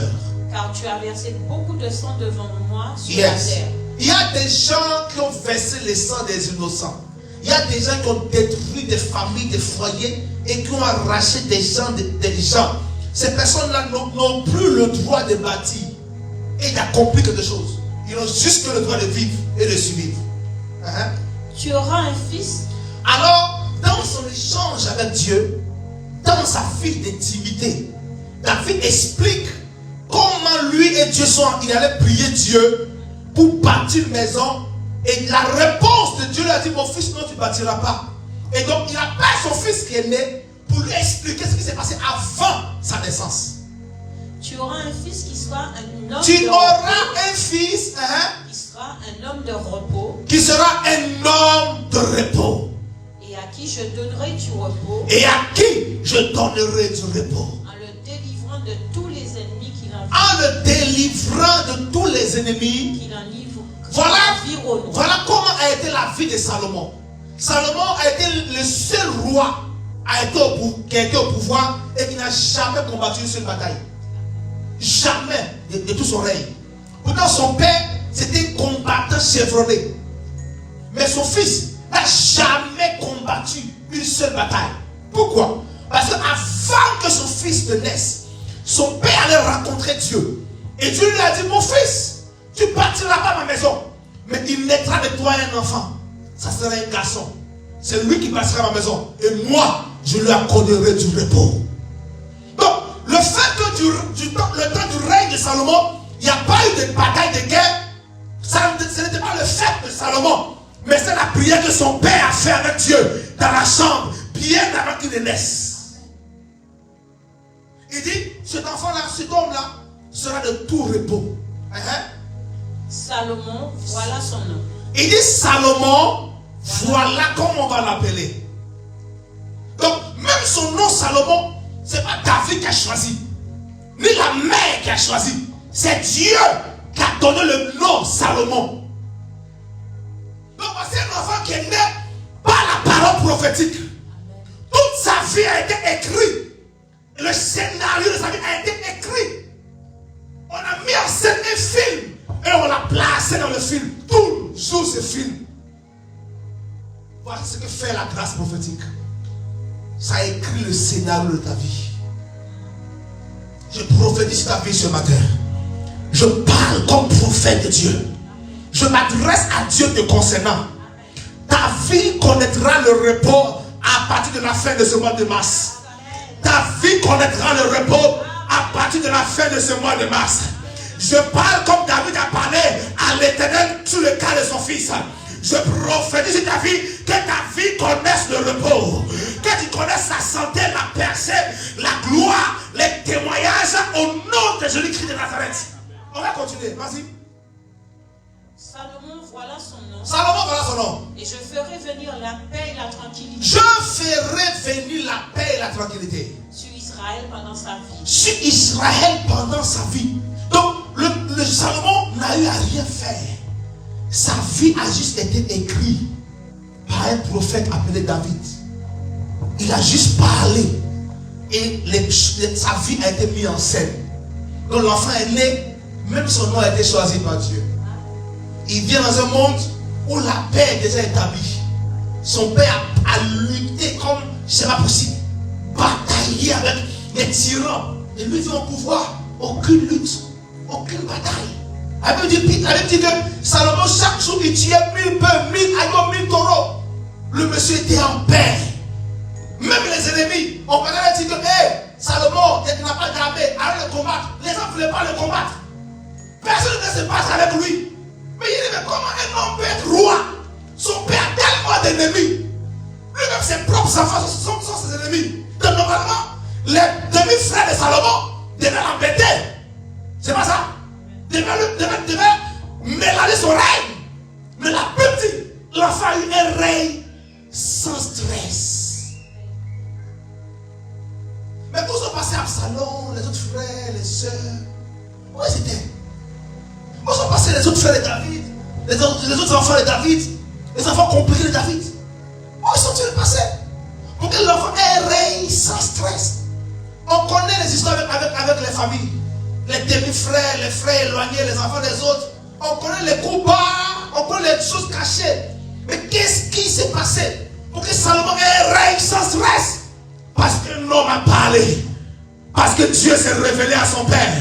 Car tu as versé beaucoup de sang devant moi sur la terre. Il y a des gens qui ont versé le sang des innocents. Il y a des gens qui ont détruit des familles, des foyers et qui ont arraché des gens. Ces personnes-là n'ont plus le droit de bâtir et d'accomplir quelque chose. Ils ont juste le droit de vivre et de survivre. Tu auras un fils. Alors, dans son échange avec Dieu, dans sa vie d'intimité, David explique comment lui et Dieu il allait prier Dieu pour bâtir une maison. Et la réponse de Dieu lui a dit, mon fils, non, tu ne bâtiras pas. Et donc, il appelle son fils qui est né pour lui expliquer ce qui s'est passé avant sa naissance. Tu auras un fils qui sera un homme Tu auras un fils qui sera un homme de repos. Qui sera un homme de repos. Et à qui je donnerai du repos. Et à qui je donnerai du repos. En le délivrant de tous les ennemis qui l'environnent. En le délivrant de tous les ennemis qui l'environnent. Voilà comment a été la vie de Salomon. Salomon a été le seul roi qui a été au pouvoir et qui n'a jamais combattu une seule bataille. Jamais de tout son règne. Pourtant son père c'était un combattant chevronné. Mais son fils n'a jamais combattu une seule bataille. Pourquoi? Parce qu'avant que son fils ne naisse, son père allait rencontrer Dieu. Et Dieu lui a dit, mon fils, tu ne bâtiras pas ma maison, mais il naîtra de toi un enfant. Ça sera un garçon. C'est lui qui bâtira ma maison. Et moi, je lui accorderai du repos. Donc, le fait que le temps du règne de Salomon, il n'y a pas eu de bataille de guerre. Ce n'était pas le fait de Salomon, mais c'est la prière que son père a fait avec Dieu dans la chambre, bien avant qu'il ne naisse. Il dit, cet enfant-là, cet homme-là, sera de tout repos. Salomon, voilà son nom. Il dit Salomon, voilà comment on va l'appeler. Donc, même son nom Salomon, ce n'est pas David qui a choisi, ni la mère qui a choisi. C'est Dieu qui a donné le nom Salomon. Donc, c'est un enfant qui est né par la parole prophétique. Toute sa vie a été écrite. Le scénario de sa vie a été écrit. On a mis en scène un film et on l'a placé dans le film. Toujours ce film. Voilà ce que fait la grâce prophétique. Ça a écrit le scénario de ta vie. Je prophétise ta vie ce matin. Je parle comme prophète de Dieu. Je m'adresse à Dieu te concernant. Ta vie connaîtra le repos à partir de la fin de ce mois de mars. Ta vie connaîtra le repos à partir de la fin de ce mois de mars. Je parle comme David a parlé à l'Éternel sur le cas de son fils. Je prophétise sur ta vie, que ta vie connaisse le repos, que tu connaisses la santé, la percée, la gloire, les témoignages au nom de Jésus-Christ de Nazareth. On va continuer, vas-y. Salomon, voilà son nom. Salomon, voilà son nom. Et je ferai venir la paix et la tranquillité. Je ferai venir la paix et la tranquillité Sur Israël pendant sa vie. sur Israël pendant sa vie. Donc, le Salomon n'a eu à rien faire. Sa vie a juste été écrite par un prophète appelé David. Il a juste parlé. Et sa vie a été mise en scène. Donc l'enfant est né, même son nom a été choisi par Dieu. Il vient dans un monde où la paix est déjà établie. Son père a lutté comme c'est pas possible. Bataillé avec les tyrans. Et lui dit au pouvoir, aucune lutte, aucune bataille. Elle dit que Salomon, chaque jour, il tuait 1000 bœufs, 1000 agneaux, 1000 taureaux. Le monsieur était en paix. Même les ennemis, on peut dire que Salomon, il n'a pas d'armée, allez le combattre. Les gens ne voulaient pas le combattre. Personne ne se passe avec lui. Mais il dit, mais comment un homme peut être roi? Son père a tellement d'ennemis. Lui-même, ses propres enfants sont ses ennemis. Donc normalement, les demi-frères de Salomon devaient l'embêter. C'est pas ça? Devait mélanger son règne. Mais la petite, l'enfant a eu un règne sans stress. Mais où sont passés Absalom, les autres frères, les sœurs? Où ils étaient? Où sont passés les autres frères de David? Les autres enfants de David? Les enfants compliqués de David? Où sont-ils passés? Pour que l'enfant ait un règne sans stress. On connaît les histoires avec les familles. Les demi-frères, les frères éloignés, les enfants des autres. On connaît les coups bas, on connaît les choses cachées. Mais qu'est-ce qui s'est passé pour que Salomon ait un règne sans stress? Parce qu'un homme a parlé. Parce que Dieu s'est révélé à son père.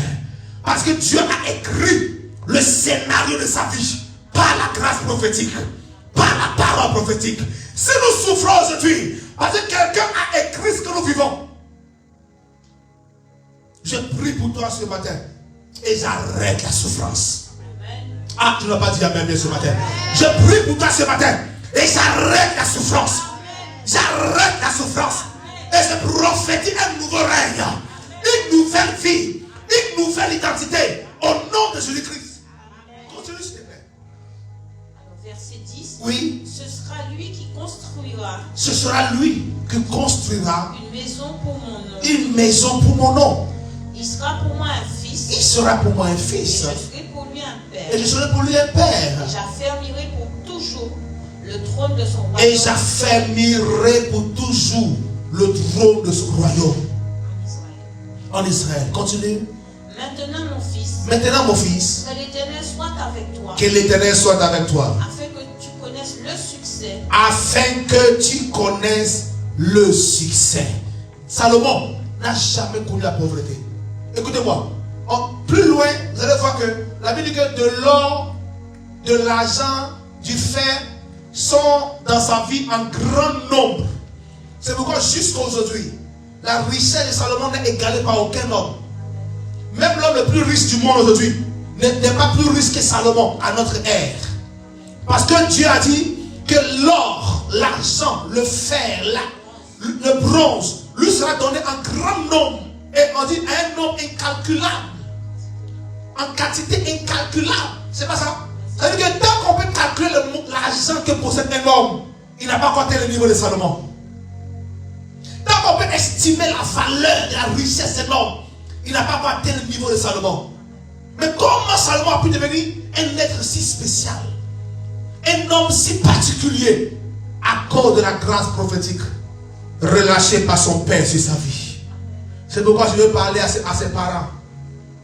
Parce que Dieu a écrit le scénario de sa vie par la grâce prophétique, par la parole prophétique. Si nous souffrons aujourd'hui, parce que quelqu'un a écrit ce que nous vivons, je prie pour toi ce matin et j'arrête la souffrance. Amen. Ah, tu n'as pas dit amen bien ce matin. Je prie pour toi ce matin et j'arrête la souffrance. J'arrête la souffrance. Et je prophétise un nouveau règne, une nouvelle vie, une nouvelle identité au nom de Jésus-Christ. Continue s'il te plaît. Alors, verset 10. Oui. Ce sera lui qui construira. Ce sera lui qui construira une maison pour mon nom. Une maison pour mon nom. Il sera pour moi un fils. Il sera pour moi un fils. Et je serai pour lui un père. Et je serai pour lui un père. Et j'affermirai pour toujours le trône de son royaume. Et j'affermirai pour toujours le trône de son royaume. En Israël. Continue. Maintenant mon fils. Maintenant mon fils. Que l'Éternel soit avec toi. Que l'Éternel soit avec toi. Afin que tu connaisses le succès. Afin que tu connaisses le succès. Salomon n'a jamais connu la pauvreté. Écoutez-moi. Plus loin, vous allez voir que la Bible dit que de l'or, de l'argent, du fer sont dans sa vie en grand nombre. C'est pourquoi jusqu'à aujourd'hui, la richesse de Salomon n'est égalée par aucun homme. Même l'homme le plus riche du monde aujourd'hui n'est pas plus riche que Salomon à notre ère. Parce que Dieu a dit que l'or, l'argent, le fer, le bronze, lui sera donné en grand nombre. Et on dit un nombre incalculable. En quantité incalculable. C'est pas ça? Ça veut dire que tant qu'on peut calculer l'argent que possède un homme, il n'a pas encore atteint le niveau de Salomon. Tant qu'on peut estimer la valeur de la richesse d'un homme, il n'a pas encore atteint le niveau de Salomon. Mais comment Salomon a pu devenir un être si spécial, un homme si particulier, à cause de la grâce prophétique relâchée par son père sur sa vie? C'est pourquoi je veux parler à ses parents.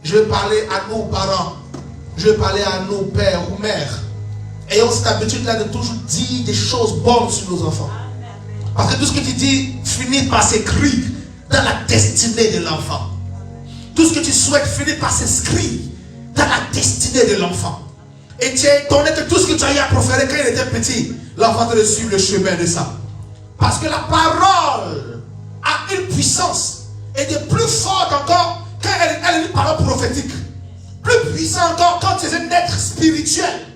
Je veux parler à nos parents. Je veux parler à nos pères ou mères. Ayons cette habitude-là de toujours dire des choses bonnes sur nos enfants. Parce que tout ce que tu dis finit par s'écrire dans la destinée de l'enfant. Tout ce que tu souhaites finit par s'inscrire dans la destinée de l'enfant. Et tu es étonné que tout ce que tu as eu à proférer quand il était petit, l'enfant te suit le chemin de ça. Parce que la parole a une puissance et de plus forte encore quand elle est une parole prophétique. Plus puissant encore quand tu es un être spirituel.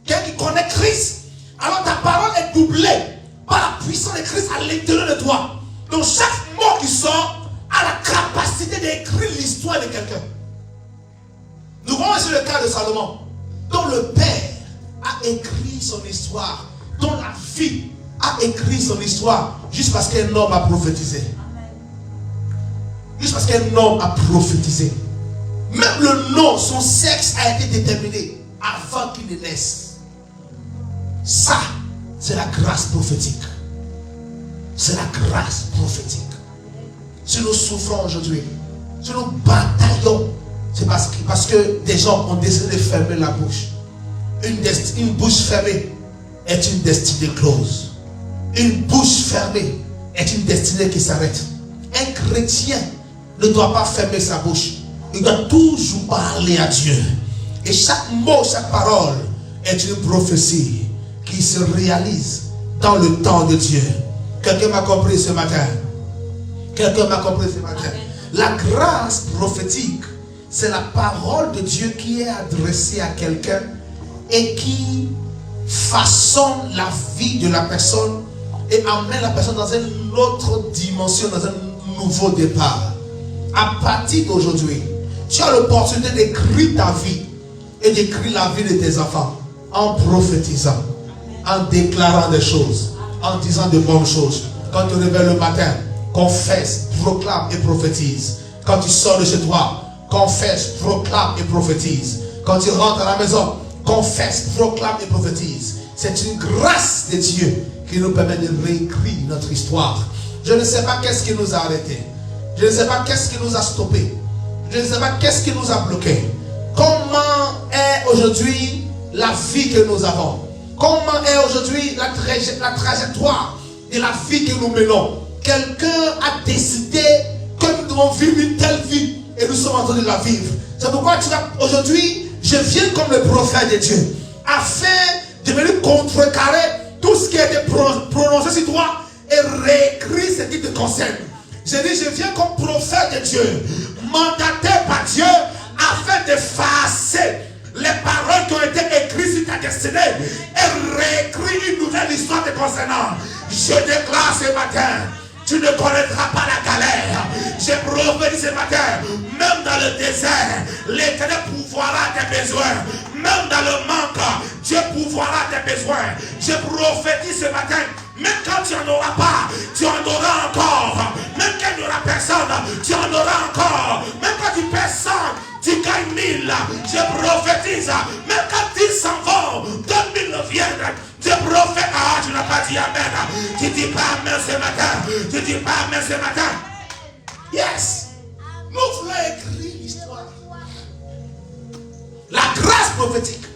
Quelqu'un qui connaît Christ. Alors ta parole est doublée par la puissance de Christ à l'intérieur de toi. Donc chaque mot qui sort a la capacité d'écrire l'histoire de quelqu'un. Nous voyons sur le cas de Salomon, dont le Père a écrit son histoire, dont la fille a écrit son histoire, juste parce qu'un homme a prophétisé. Juste parce qu'un homme a prophétisé. Même le nom, son sexe a été déterminé avant qu'il ne naisse. Ça, c'est la grâce prophétique. C'est la grâce prophétique. Si nous souffrons aujourd'hui, si nous bataillons, c'est parce que des gens ont décidé de fermer la bouche. Une bouche fermée est une destinée close. Une bouche fermée est une destinée qui s'arrête. Un chrétien ne doit pas fermer sa bouche. Il doit toujours parler à Dieu. Et chaque mot, chaque parole est une prophétie qui se réalise dans le temps de Dieu. Quelqu'un m'a compris ce matin? Quelqu'un m'a compris ce matin? La grâce prophétique, c'est la parole de Dieu qui est adressée à quelqu'un et qui façonne la vie de la personne et emmène la personne dans une autre dimension, dans un nouveau départ. À partir d'aujourd'hui, tu as l'opportunité d'écrire ta vie et d'écrire la vie de tes enfants en prophétisant, en déclarant des choses, en disant de bonnes choses. Quand tu te réveilles le matin, confesse, proclame et prophétise. Quand tu sors de chez toi, confesse, proclame et prophétise. Quand tu rentres à la maison, confesse, proclame et prophétise. C'est une grâce de Dieu qui nous permet de réécrire notre histoire. Je ne sais pas qu'est-ce qui nous a arrêtés. Je ne sais pas qu'est-ce qui nous a stoppés. Je ne sais pas qu'est-ce qui nous a bloqués. Comment est aujourd'hui la vie que nous avons? Comment est aujourd'hui la trajectoire de la vie que nous menons? Quelqu'un a décidé que nous devons vivre une telle vie et nous sommes en train de la vivre. C'est pourquoi aujourd'hui, je viens comme le prophète de Dieu afin de venir contrecarrer tout ce qui a été prononcé sur toi et réécrire ce qui te concerne. Je dis, je viens comme prophète de Dieu, mandaté par Dieu afin d'effacer les paroles qui ont été écrites sur ta destinée et réécrire une nouvelle histoire te concernant. Je déclare ce matin, tu ne connaîtras pas la galère. Je prophétise ce matin, même dans le désert, l'Éternel pourvoira tes besoins. Même dans le manque, Dieu pourvoira tes besoins. Je prophétise ce matin, même quand tu n'en auras pas, tu en auras encore. Même quand il n'y aura personne, tu en auras encore. Même quand tu perds 100, tu gagnes 1000. Je prophétise, même quand 10 s'en vont, 2000 viennent. Je prophète. Ah, tu n'as pas dit amen. Tu dis pas amen ce matin. Tu dis pas amen ce matin. Yes. Nous voulons écrire l'histoire. La grâce prophétique,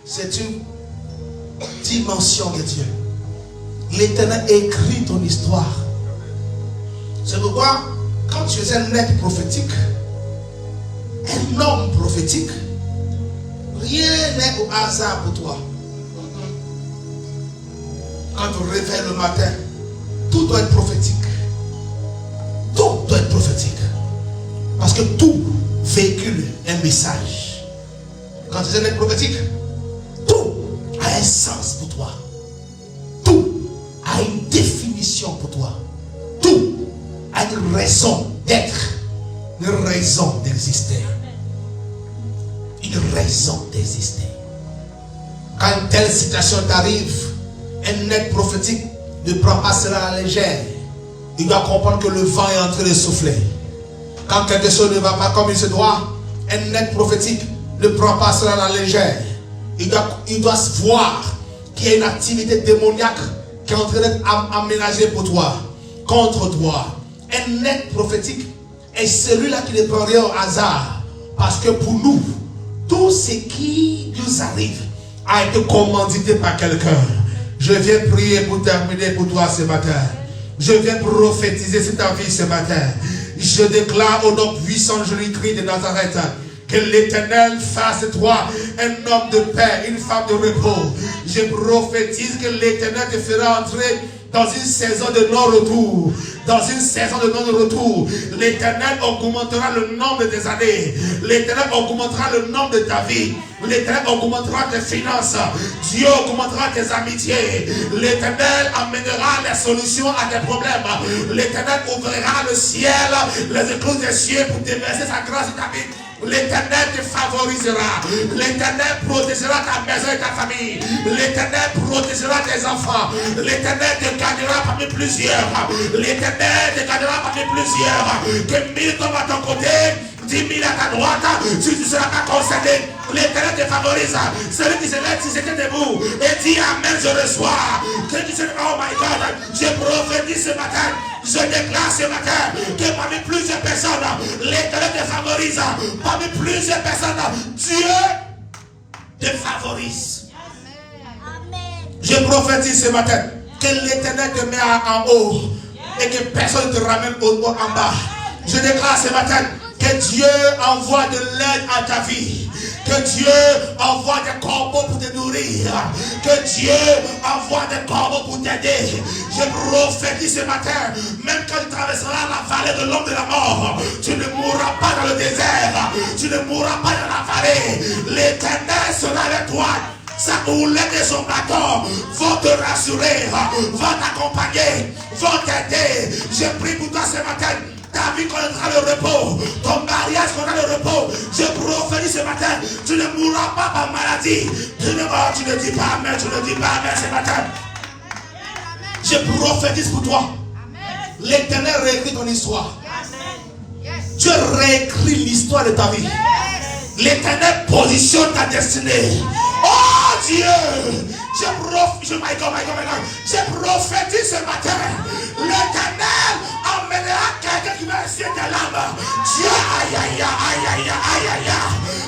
c'est une dimension de Dieu. L'Éternel écrit ton histoire. C'est pourquoi, quand tu es un être prophétique, un homme prophétique, rien n'est au hasard pour toi. Quand tu te réveilles le matin, tout doit être prophétique. Tout doit être prophétique. Parce que tout véhicule un message. Quand tu es un être prophétique, tout a un sens pour toi. Tout a une définition pour toi. Tout a une raison d'être, une raison d'exister. Une raison d'exister. Quand une telle situation t'arrive, un être prophétique ne prend pas cela à la légère. Il doit comprendre que le vent est en train de souffler. Quand quelque chose ne va pas comme il se doit, un être prophétique ne prend pas cela à la légère. Il doit se voir qu'il y a une activité démoniaque qui est en train d'être aménagée pour toi, contre toi. Un être prophétique est celui-là qui ne prend rien au hasard. Parce que pour nous, tout ce qui nous arrive a été commandité par quelqu'un. Je viens prier pour terminer pour toi ce matin. Je viens prophétiser sur ta vie ce matin. Je déclare au nom puissant de Jésus-Christ de Nazareth que l'Éternel fasse de toi un homme de paix, une femme de repos. Je prophétise que l'Éternel te fera entrer dans une saison de non-retour. Dans une saison de non-retour, l'Éternel augmentera le nombre de tes années. L'Éternel augmentera le nombre de ta vie. L'Éternel augmentera tes finances. Dieu augmentera tes amitiés. L'Éternel amènera les solutions à tes problèmes. L'Éternel ouvrira le ciel, les écluses des cieux pour déverser sa grâce sur ta vie. L'Éternel te favorisera. L'Éternel protégera ta maison et ta famille. L'Éternel protégera tes enfants. L'Éternel te gardera parmi plusieurs. L'Éternel te gardera parmi plusieurs. Que 1000 tombent à ton côté, 10 000 à ta droite, tu ne seras pas concerné. L'Éternel te favorise. Celui qui se lève, si c'était debout et dit Amen, je reçois. Celui qui se lève, oh my God, je prophétise ce matin. Je déclare ce matin que parmi plusieurs personnes, l'Éternel te favorise. Parmi plusieurs personnes, Dieu te favorise. Je prophétise ce matin que l'Éternel te met en haut et que personne ne te ramène en bas. Je déclare ce matin que Dieu envoie de l'aide à ta vie. Que Dieu envoie des corbeaux pour te nourrir. Que Dieu envoie des corbeaux pour t'aider. Je prophétise ce matin, même quand tu traverseras la vallée de l'ombre de la mort, tu ne mourras pas dans le désert. Tu ne mourras pas dans la vallée. L'Éternel sera avec toi. Sa houlette et son bâton vont te rassurer, vont t'accompagner, vont t'aider. Je prie pour toi ce matin. Ta vie connaîtra le repos. Ton mariage connaîtra le repos. Je prophétise ce matin. Tu ne mourras pas par maladie. Tu ne dis pas Amen. Tu ne dis pas Amen ce matin. Je prophétise pour toi. L'Éternel réécrit ton histoire. Dieu réécrit l'histoire de ta vie. L'Éternel positionne ta destinée. Oh Dieu, je prophétise ce matin. L'Éternel emmènera quelqu'un qui va essayer tes larmes. Dieu, aïe aïe aïe aïe aïe aïe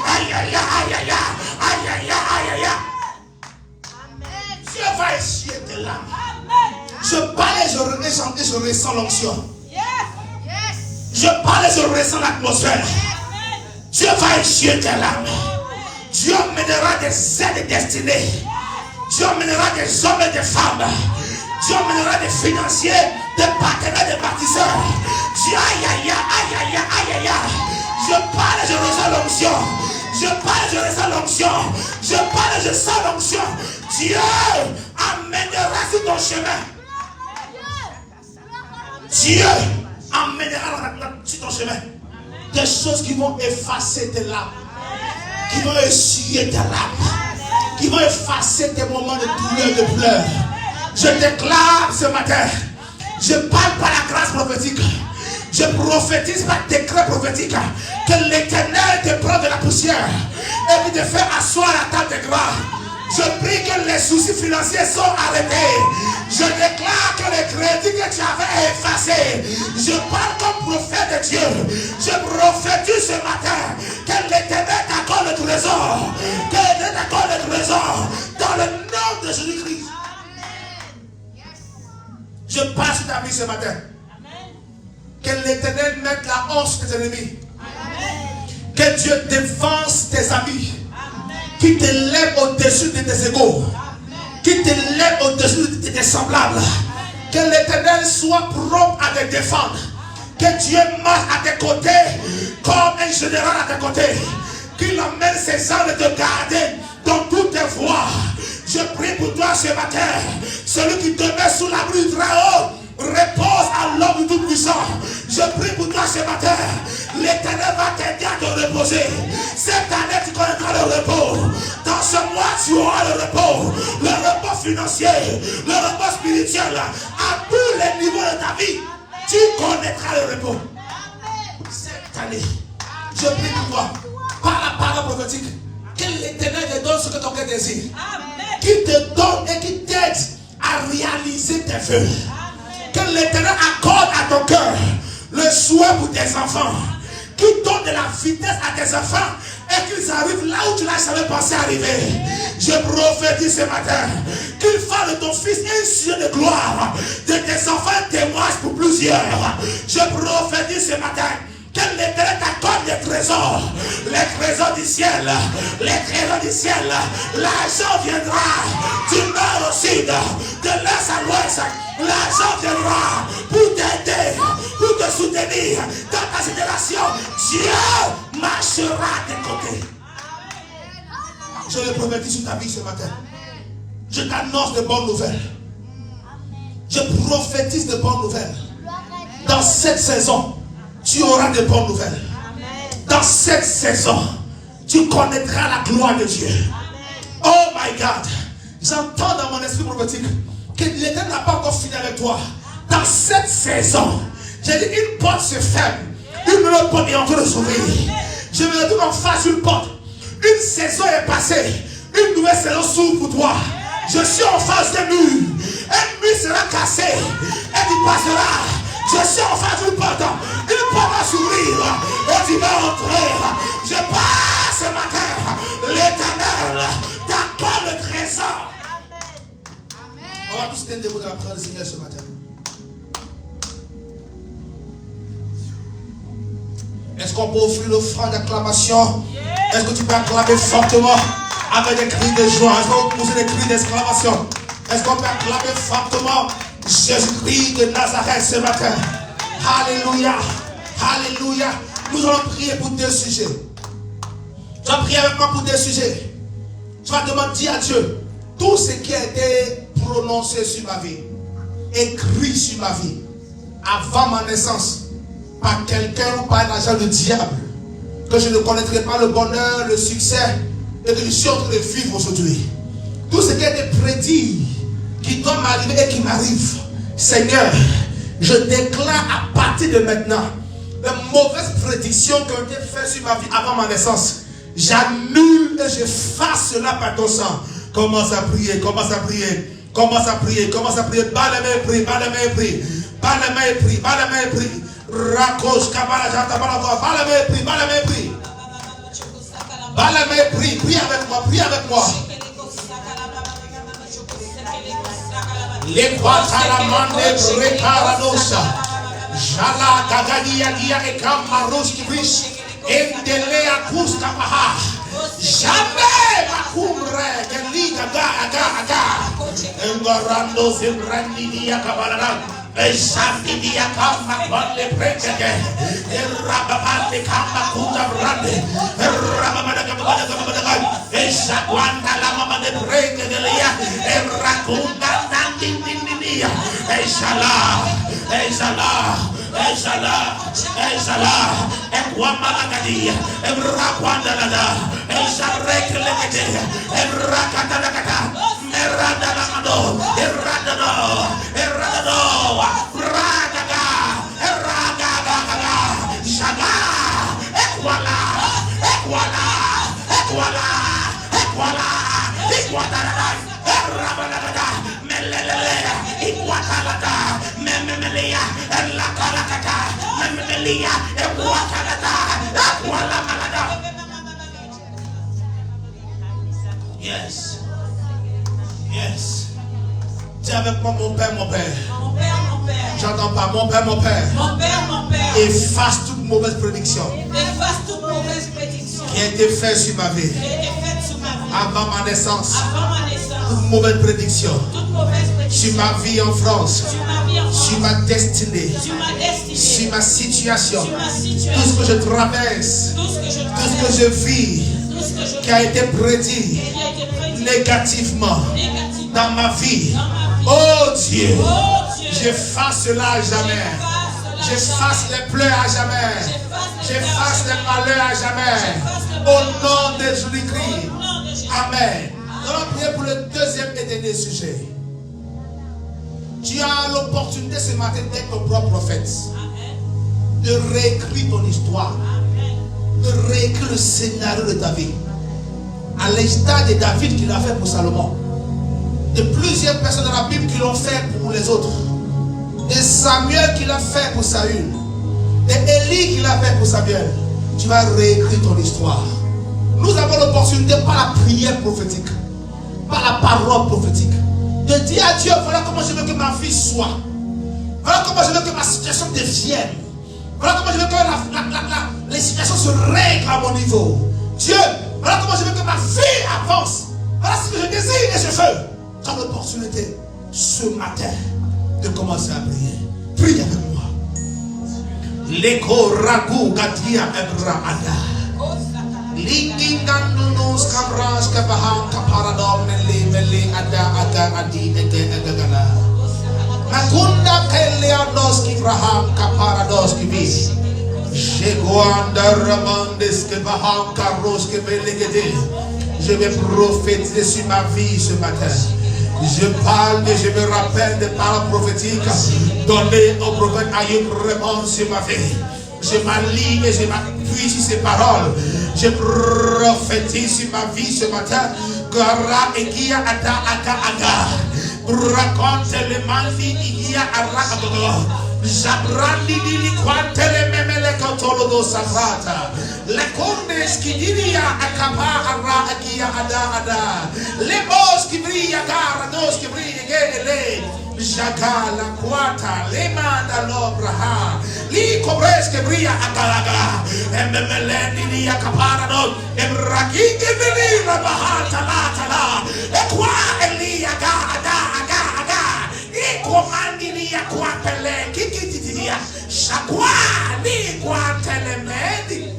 aïe aïe aïe aïe aïe aïe aïe. Dieu va essuyer tes larmes. Je parle et je ressens l'onction. Je parle et je ressens l'atmosphère. Dieu va essuyer tes larmes. Dieu mènera des aides destinées. Dieu mènera des hommes et des femmes. Dieu mènera des financiers, des partenaires, des bâtisseurs. Dieu, aïe aïe aïe aïe aïe aïe. Je parle et je ressens l'onction. Je parle et je ressens l'onction. Je parle et je sens l'onction. Dieu amènera sur ton chemin. Dieu amènera sur ton chemin des choses qui vont effacer tes larmes, qui vont essuyer tes larmes, qui vont effacer tes moments de douleur, de pleurs. Je déclare ce matin, je parle par la grâce prophétique, je prophétise par décret prophétique, que l'Éternel te prend de la poussière et qui te fait asseoir à la table de gras. Je prie que les soucis financiers sont arrêtés. Je déclare que les crédits que tu avais effacés. Je parle comme prophète de Dieu. Je prophétise ce matin que l'Éternel t'accorde le trésor. Que l'Éternel t'accorde le trésor. Dans le nom de Jésus-Christ. Je passe sur ta vie ce matin. Que l'Éternel mette la honte sur tes ennemis. Que Dieu défense tes amis. Qui te lève au-dessus de tes égaux. Qui te lève au-dessus de tes semblables. Que l'Éternel soit prompt à te défendre. Que Dieu marche à tes côtés comme un général à tes côtés. Qu'il emmène ses armes de te garder dans toutes tes voies. Je prie pour toi ce matin. Celui qui demeure sous l'abri du Très-Haut repose à l'homme du Tout-Puissant. Je prie pour toi ce matin. L'Éternel va t'aider à te reposer. Cette année, tu connaîtras le repos. Dans ce mois, tu auras le repos. Le repos financier, le repos spirituel. À tous les niveaux de ta vie, tu connaîtras le repos. Cette année, je prie pour toi, par la parole prophétique, que l'Éternel te donne ce que ton cœur désire. Qu'il te donne et qu'il t'aide à réaliser tes vœux. Que l'Éternel accorde à ton cœur le souhait pour tes enfants. Qu'il donne de la vitesse à tes enfants et qu'ils arrivent là où tu n'as jamais pensé arriver. Je prophétise ce matin qu'il fasse de ton fils un sujet de gloire, de tes enfants un témoignage pour plusieurs. Je prophétise ce matin que l'Éternel t'accorde les trésors du ciel, les trésors du ciel. L'argent viendra du nord au sud, de l'est à l'ouest. richesse, l'argent viendra pour t'aider, pour te soutenir dans ta génération. Dieu marchera à tes côtés. Je le prophétise sur ta vie ce matin. Je t'annonce de bonnes nouvelles. Je prophétise de bonnes nouvelles. Dans cette saison, tu auras de bonnes nouvelles. Dans cette saison, tu connaîtras la gloire de Dieu. Oh my God. J'entends dans mon esprit prophétique que l'Éternel n'a pas encore fini avec toi. Dans cette saison, j'ai dit une porte se ferme. Une autre porte est en train de s'ouvrir. Je me retrouve en face d'une porte. Une saison est passée. Une nouvelle saison s'ouvre pour toi. Je suis en face d'un mur. Un mur sera cassé. Et tu passeras. Je suis en face d'une porte. Une porte va s'ouvrir. Et tu vas entrer. Je passe ce matin. L'Éternel t'accorde le trésor. On va tous tenir debout dans la présence du Seigneur ce matin. Est-ce qu'on peut offrir l'offrande d'acclamation? Est-ce que tu peux acclamer fortement avec des cris de joie? Est-ce qu'on peut poser des cris d'exclamation? Est-ce qu'on peut acclamer fortement Jésus-Christ de Nazareth ce matin? Alléluia. Alléluia. Nous allons prier pour deux sujets. Tu vas prier avec moi pour deux sujets. Tu vas demander à Dieu tout ce qui a été prononcé sur ma vie, écrit sur ma vie, avant ma naissance, par quelqu'un ou par un agent du diable, que je ne connaîtrai pas le bonheur, le succès, et que je suis en train de vivre aujourd'hui. Tout ce qui a été prédit, qui doit m'arriver et qui m'arrive, Seigneur, je déclare à partir de maintenant, les mauvaises prédictions qui ont été faites sur ma vie avant ma naissance, j'annule et j'efface cela par ton sang. Commence à prier, commence à prier, commence à prier, commence à prier. Bas les mains et prie, bas les mains et prie, bas les mains et prie, bas les mains et prie. Raccroche, kabala, j'entends pas la voix. Bas les mains et prie, bas les mains et prie. Bas les mains et prie, prie avec moi, prie avec moi. Les Guatalamande Preparadosa. Jala Gagadia Dia et Kamaros qui riche. Endelea Kusta Maha. Jamais Makumre, Geli Gaga. Engorando Zimrandi Dia Kabarana. Eshanti Dia Kama Konle Precheke. Erababande Kama Kuta Brande. Erababada Kabada. Eshakwanda Lama de Preke de Lia. Erakunda Nandi Dindia. Eshala. Equamalagadia, Ebraquandalada, Eshareklekete, Ebrakatanakata, Eradamado, Eradado, Ragaga, Shaga, Equala, Erabalagada, Melele, Equatalada, Memelia, Elakalakata, Memelia, Equatalada, Equalamalada. Yes. Yes. Dis avec moi, mon père, mon père. Mon père, mon père. J'entends pas, mon père, mon père. Mon père, mon père. Efface toute mauvaise prédiction Efface toute mauvaise prédiction qui a été faite sur ma vie qui a été faite sur ma vie avant ma naissance. avant ma naissance. Toute mauvaise prédiction Toute mauvaise prédiction sur ma vie en France, sur ma vie en France, sur ma destinée, sur ma destinée, sur ma situation, sur ma tout situation, ce que je traverse, tout ce que je tout ce que traverse, je vis, tout ce que je qui a été prédit qui a été prédit négativement négativement dans ma vie. dans ma vie. Oh Dieu, Oh Dieu, j'efface cela à jamais. J'efface les pleurs à jamais. J'efface les malheurs à jamais. Au nom de Jésus-Christ. au nom de Jésus. Amen. Nous allons prier pour le deuxième et dernier sujet. Tu as l'opportunité ce matin d'être ton propre prophète, Amen. de réécrire ton histoire, Amen. de réécrire le scénario de ta vie, à l'instar de David qui l'a fait pour Salomon, de plusieurs personnes dans la Bible qui l'ont fait pour les autres, de Samuel qui l'a fait pour Saül, de Élie qui l'a fait pour Samuel. Tu vas réécrire ton histoire. Nous avons l'opportunité par la prière prophétique, par la parole prophétique, de dire à Dieu, voilà comment je veux que ma vie soit, voilà comment je veux que ma situation devienne, voilà comment je veux que les situations se règlent à mon niveau. Dieu, voilà comment je veux que ma vie avance. Voilà ce que je désire et je veux. Tu as l'opportunité ce matin de commencer à prier. Prie avec moi. Leko ragu gatia ebra ada. Liki gandunos kabras kabahang kaparadom meli ada aga adi ege egagala. Makunda kelianos kivraham kaparados kibi. Jegoanda ramandes kebaham karos kebelegede. Je vais prophétiser sur ma vie ce matin. Je parle et je me rappelle des paroles prophétiques données au prophète Ayoub Raymond sur ma vie. Je m'aligne et je m'appuie sur ces paroles. Je prophétise sur ma vie ce matin. Gara ekia ata aka aga. Raconte le mandi ikia ara aga. Jabrandi dili quantele memele katolo do sagrata. Le condes qui diria akapa ara akia ada. Le bos qui brilla gara dos qui brilla gele. Jagala quata le manda l'obraha. Li cobres que brilla akalaga. Ememele diria kapara do. Emraki que venira bahata la tala. E qua elia aga. E comandi lia qua pele. Shakwa ni quantele medi.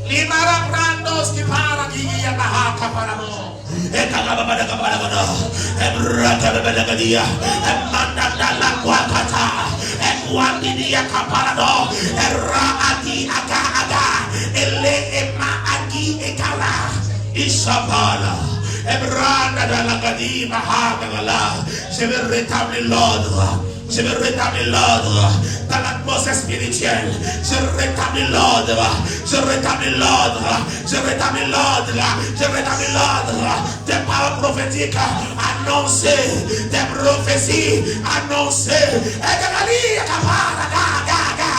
Limara brandos ki para giya bahaka paramo. Ekagabada kabada. Ebrakabelagadia. Emanda dalla quakata. Ekwandidia kaparado. Eraati aga. Ele ema agi ekala. Isabala. Ebranda dalla gadima hakagala. Je vais rétablir l'ordre. Je veux rétablir l'ordre dans l'atmosphère spirituelle. Je rétablis l'ordre. Je rétablis l'ordre. Je rétablis l'ordre. Je rétablis l'ordre. Des paroles prophétiques annoncées. Des prophéties annoncées. Egalia kapara gaga.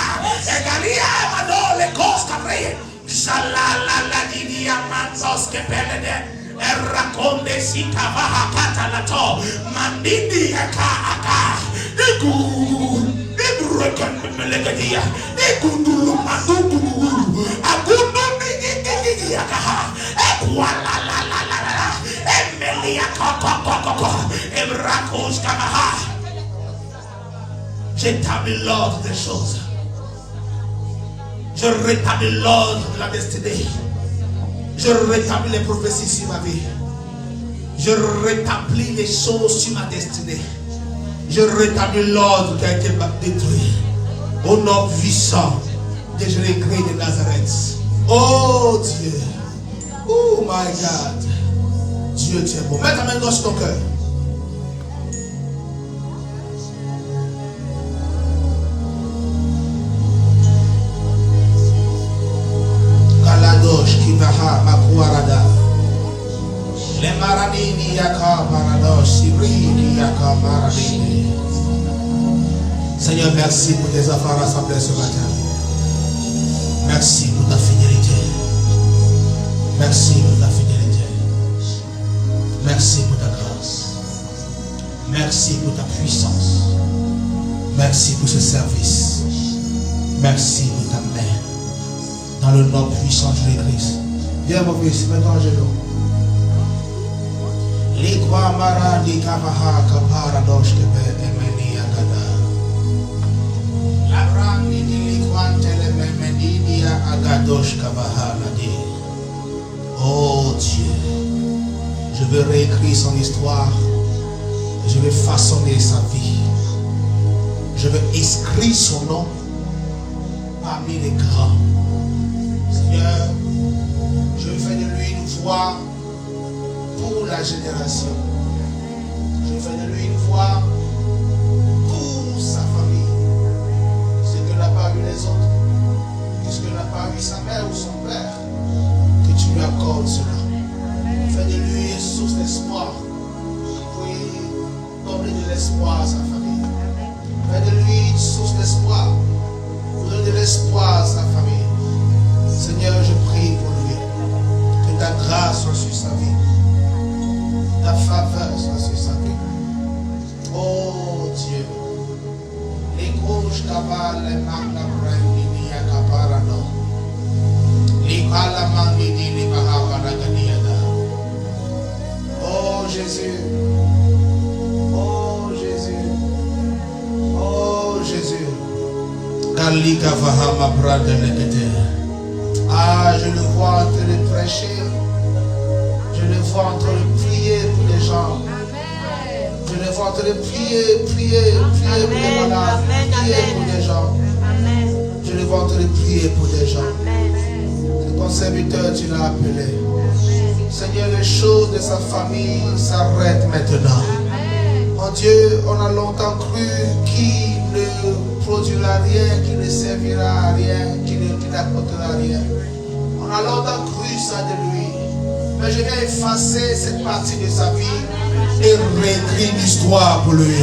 Egalia madole koska pre. Shalala la didia manzos ke pelede. Erakonde sikavaha katalato. Mandindi aka. J'établis l'ordre des choses. Je rétablis l'ordre de la destinée. Je rétablis les prophéties sur ma vie. Je rétablis les choses sur ma destinée. Je rétablis l'ordre qui a été détruit. Au nom puissant de Jésus-Christ de Nazareth. Oh Dieu. Oh my God. Dieu, tu es bon. Mets ta main sur ton cœur. Kaladosh kivaha makuarada. Le maranini yaka parados, sibrini yaka maranini. Seigneur, merci pour tes enfants rassemblés ce matin. Merci pour ta fidélité. Merci pour ta fidélité. Merci pour ta grâce. Merci pour ta puissance. Merci pour ce service. Merci pour ta main. Dans le nom puissant de Jésus-Christ. Viens mon fils, mets-toi en genoux. Likwa maradi kabaha kapara doshkebe emeni agada. Labrandi dilikwantele memenidia agadosh kabaha nadi. Oh Dieu, je veux réécrire son histoire. Je veux façonner sa vie. Je veux inscrire son nom parmi les grands. Seigneur, je veux faire de lui une voix pour la génération. Je fais de lui une voix pour sa famille. Ce que n'a pas eu les autres, ce que n'a pas eu sa mère ou son père, que tu lui accordes cela. Fais de lui une source d'espoir. Puis donner de l'espoir à sa famille. Fais de lui une source d'espoir. Donner de l'espoir à sa famille. Seigneur, je prie pour lui. Que ta grâce soit sur sa vie. Ta faveur soit sur sa vie. Oh Dieu. Les gauches cavales, les magna brandini yakaparano. Les calamandini les mahaparagadiada. Oh Jésus. Oh Ah, je le vois en train de prêcher. Je le vois en train de prier pour les gens. Je le vois en train de prier pour les malades, prier pour les gens. Je le vois en train de prier pour les gens. C'est ton serviteur, tu l'as appelé. Seigneur, les choses de sa famille s'arrêtent maintenant. Mon Dieu, on a longtemps cru qu'il ne produira rien, qu'il ne servira à rien, qu'il n'apportera rien. On a longtemps cru ça de lui. Mais je viens effacer cette partie de sa vie et réécrire l'histoire pour lui.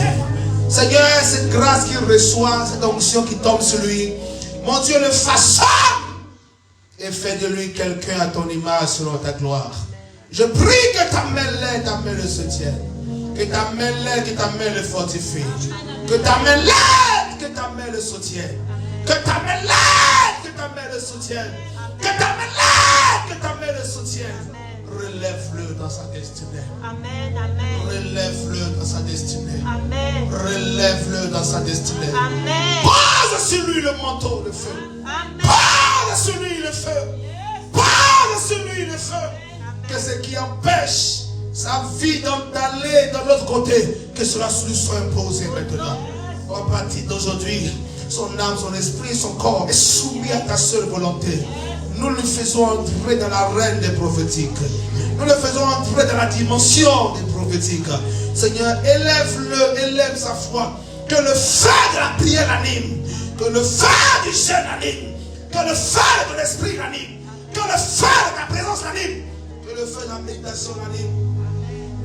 Seigneur, cette grâce qu'il reçoit, cette onction qui tombe sur lui, mon Dieu, le façonne et fais de lui quelqu'un à ton image selon ta gloire. Je prie que ta main l'aide, ta main le soutienne. Que ta main l'aide, que ta main le fortifie. Que ta main l'aide, que ta main le soutienne. Que ta main l'aide, que ta main le soutienne. Que ta main l'aide, que ta main le soutienne. Relève-le dans sa destinée. Amen, amen. Relève-le dans sa destinée. Amen. Relève-le dans sa destinée. Amen. Pose sur lui le manteau de feu. Amen. Pose sur lui le feu. Pose sur lui le feu. Que ce qui empêche sa vie d'aller de l'autre côté, que cela lui soit imposé maintenant. À partir d'aujourd'hui, son âme, son esprit, son corps est soumis à ta seule volonté. Nous le faisons entrer dans la reine des prophétiques. Nous le faisons entrer dans la dimension des prophétiques. Seigneur, élève-le, élève sa foi. Que le feu de la prière l'anime. Que le feu du jeûne l'anime. Que le feu de l'esprit l'anime. Que le feu de ta présence l'anime. Que le feu de la méditation l'anime.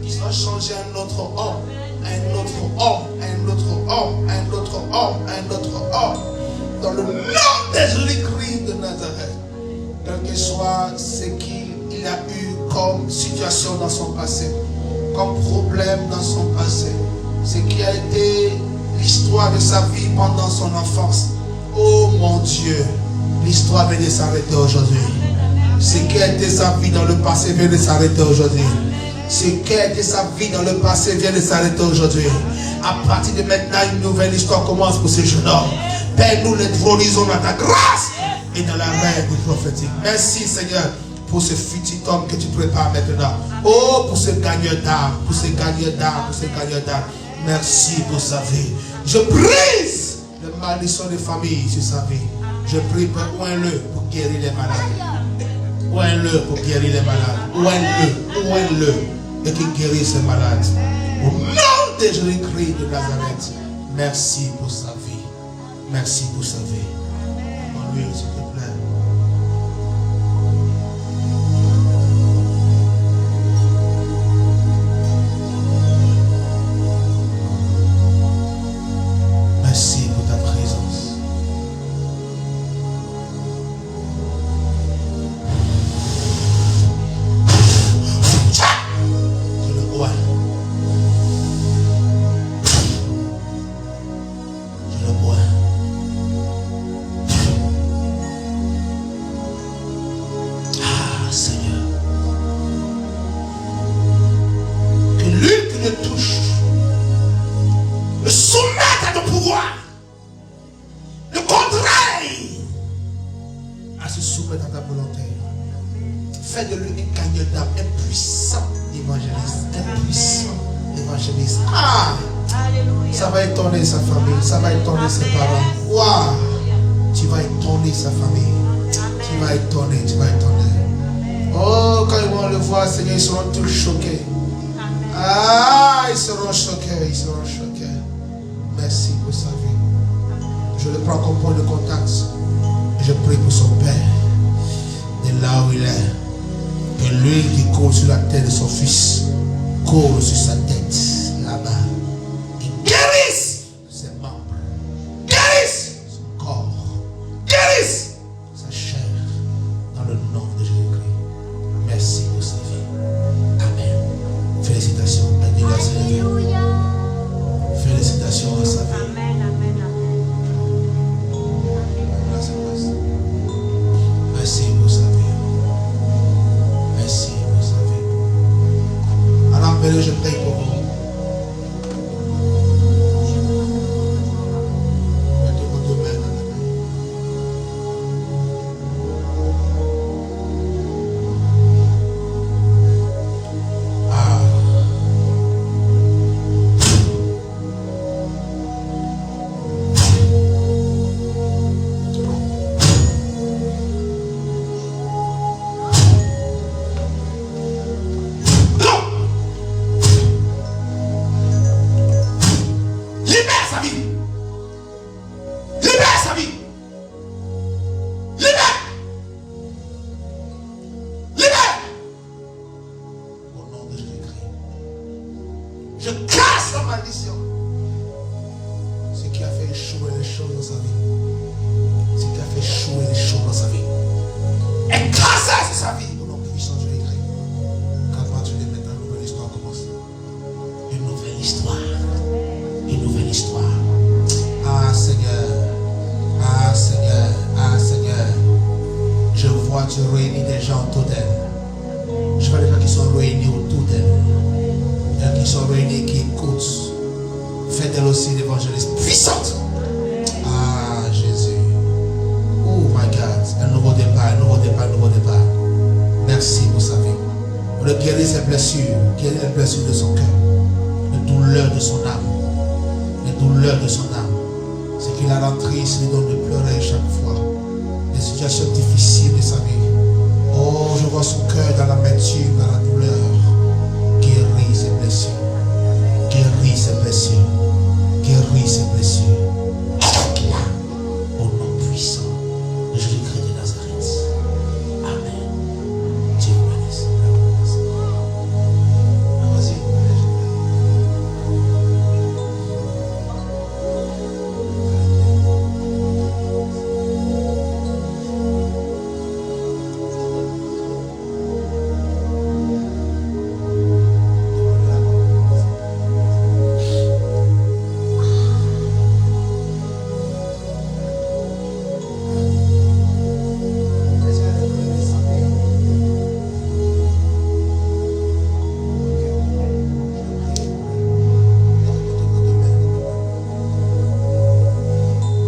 Qu'il soit changé un autre homme. Un autre homme. Un autre homme. Un autre homme. Un autre homme. Dans le nom de Jésus-Christ de Nazareth. Quel que soit ce qu'il a eu comme situation dans son passé, comme problème dans son passé, ce qui a été l'histoire de sa vie pendant son enfance. Oh mon Dieu, l'histoire vient de s'arrêter aujourd'hui. Ce qui a été sa vie dans le passé vient de s'arrêter aujourd'hui. Ce qui a été sa vie dans le passé vient de s'arrêter aujourd'hui. À partir de maintenant, une nouvelle histoire commence pour ce jeune homme. Père, nous l'intronisons dans ta grâce et dans la règle prophétique. Merci Seigneur pour ce futur homme que tu prépares maintenant. Oh, pour ce gagneur d'âme, pour ce gagneur d'âme, pour ce gagneur d'âme. Merci pour sa vie. Je brise le malédiction des familles sur sa vie. Je prie pour ouvre-le pour guérir les malades. Ouvre-le pour guérir les malades. Ouvre-le et qu'il guérisse les malades. Au nom de Jésus-Christ de Nazareth. Merci pour sa vie. Merci pour sa vie. En lui, s'il te plaît. Merci pour ta présence. Je le vois. Je le vois. Ah, Seigneur. Que l'huile qui le touche le soumette à ton pouvoir. Le contraire à se soumettre à ta volonté. Fais de lui un gagneur d'âme, un puissant évangéliste. Un puissant évangéliste. Ah! Alléluia. Ça va étonner sa famille. Ça va étonner ses parents. Waouh! Tu vas étonner sa famille. Tu vas étonner, tu vas étonner. Oh, quand ils vont le voir, Seigneur, ils seront tous choqués. Ah, ils seront choqués, ils seront choqués. Merci pour sa vie. Je le prends comme point de contact. Je prie pour son Père. De là où il est. Que l'huile qui coule sur la tête de son fils coule sur sa tête. Là-bas. Et guérisse ses membres. Guérisse son corps. Guérisse sa chair. Dans le nom de Jésus-Christ. Merci pour sa vie. Amen. Félicitations. Alléluia. Félicitations à sa vie. Amen, amen, amen. Merci pour sa vie. Merci pour sa vie. Alors, je prie pour vous. échouer les choses dans sa vie. Ce qui a fait échouer les choses dans sa vie. Écraser sa vie. Au nom puissant, je l'écris. Quand tu les mets, une nouvelle histoire commence. Une nouvelle histoire. Une nouvelle histoire. Ah Seigneur. Ah Seigneur. Ah Seigneur. Je vois tu réunis des gens autour d'elle. Je vois des gens qui sont réunis autour d'elle. Des gens qui sont réunis, qui écoutent. Faites d'elle aussi l'évangéliste puissante. Ah Jésus. Oh my God. Un nouveau départ, un nouveau départ, un nouveau départ. Merci pour sa vie. On guérit ses blessures. Guérit les blessures de son cœur. Les douleurs de son âme. Les douleurs de son âme. Ce qui la rend triste, lui donne de pleurer chaque fois. Les situations difficiles de sa vie. Oh, je vois son cœur dans l'amertume, dans la douleur. Guéris ses blessures. Guéris ses blessures. Guéris ses blessures. Au nom puissant de Jésus-Christ de Nazareth. Amen. Dieu vous bénisse. Vas-y.